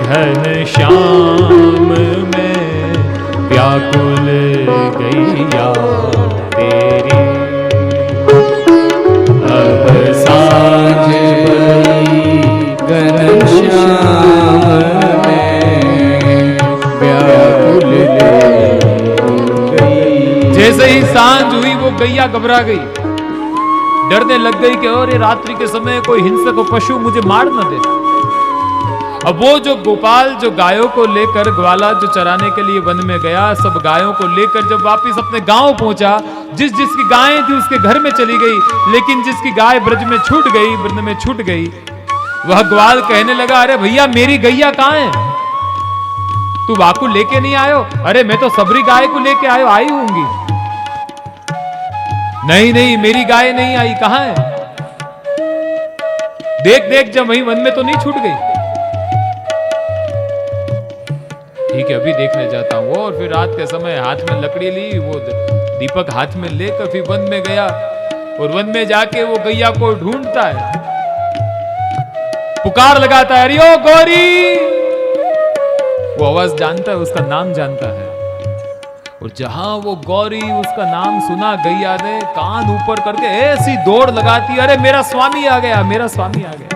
घन श्याम में, व्याकुल गैया तेरी। अब सांझ भई घन श्याम में, व्याकुल गई। जैसे ही सांझ हुई वो गैया घबरा गई, डरने लग गई कि और ये रात्रि के समय कोई हिंसक पशु मुझे मार न दे। अब वो जो गोपाल जो गायों को लेकर, ग्वाला जो चराने के लिए वन में गया, सब गायों को लेकर जब वापस अपने गांव पहुंचा, जिसकी गायें थी उसके घर में चली गई, लेकिन जिसकी गाय ब्रज में छूट गई, वृंद में छूट गई, वह ग्वाल कहने लगा अरे भैया मेरी गैया कहां है? तू वाकु लेके नहीं आयो? अरे मैं तो सबरी गाय को लेके आई होंगी। नहीं नहीं मेरी गाय नहीं आई, कहां है? देख देख जब वहीं वन में तो नहीं छूट गई। ठीक है अभी देखने जाता हूं। और फिर रात के समय हाथ में लकड़ी ली, वो दीपक हाथ में लेकर फिर वन में गया, और वन में जाके वो गैया को ढूंढता है, पुकार लगाता है, अरे ओ गौरी। वो आवाज जानता है, उसका नाम जानता है, और जहां वो गौरी उसका नाम सुना, गैया ने कान ऊपर करके ऐसी दौड़ लगाती, अरे मेरा स्वामी आ गया, मेरा स्वामी आ गया।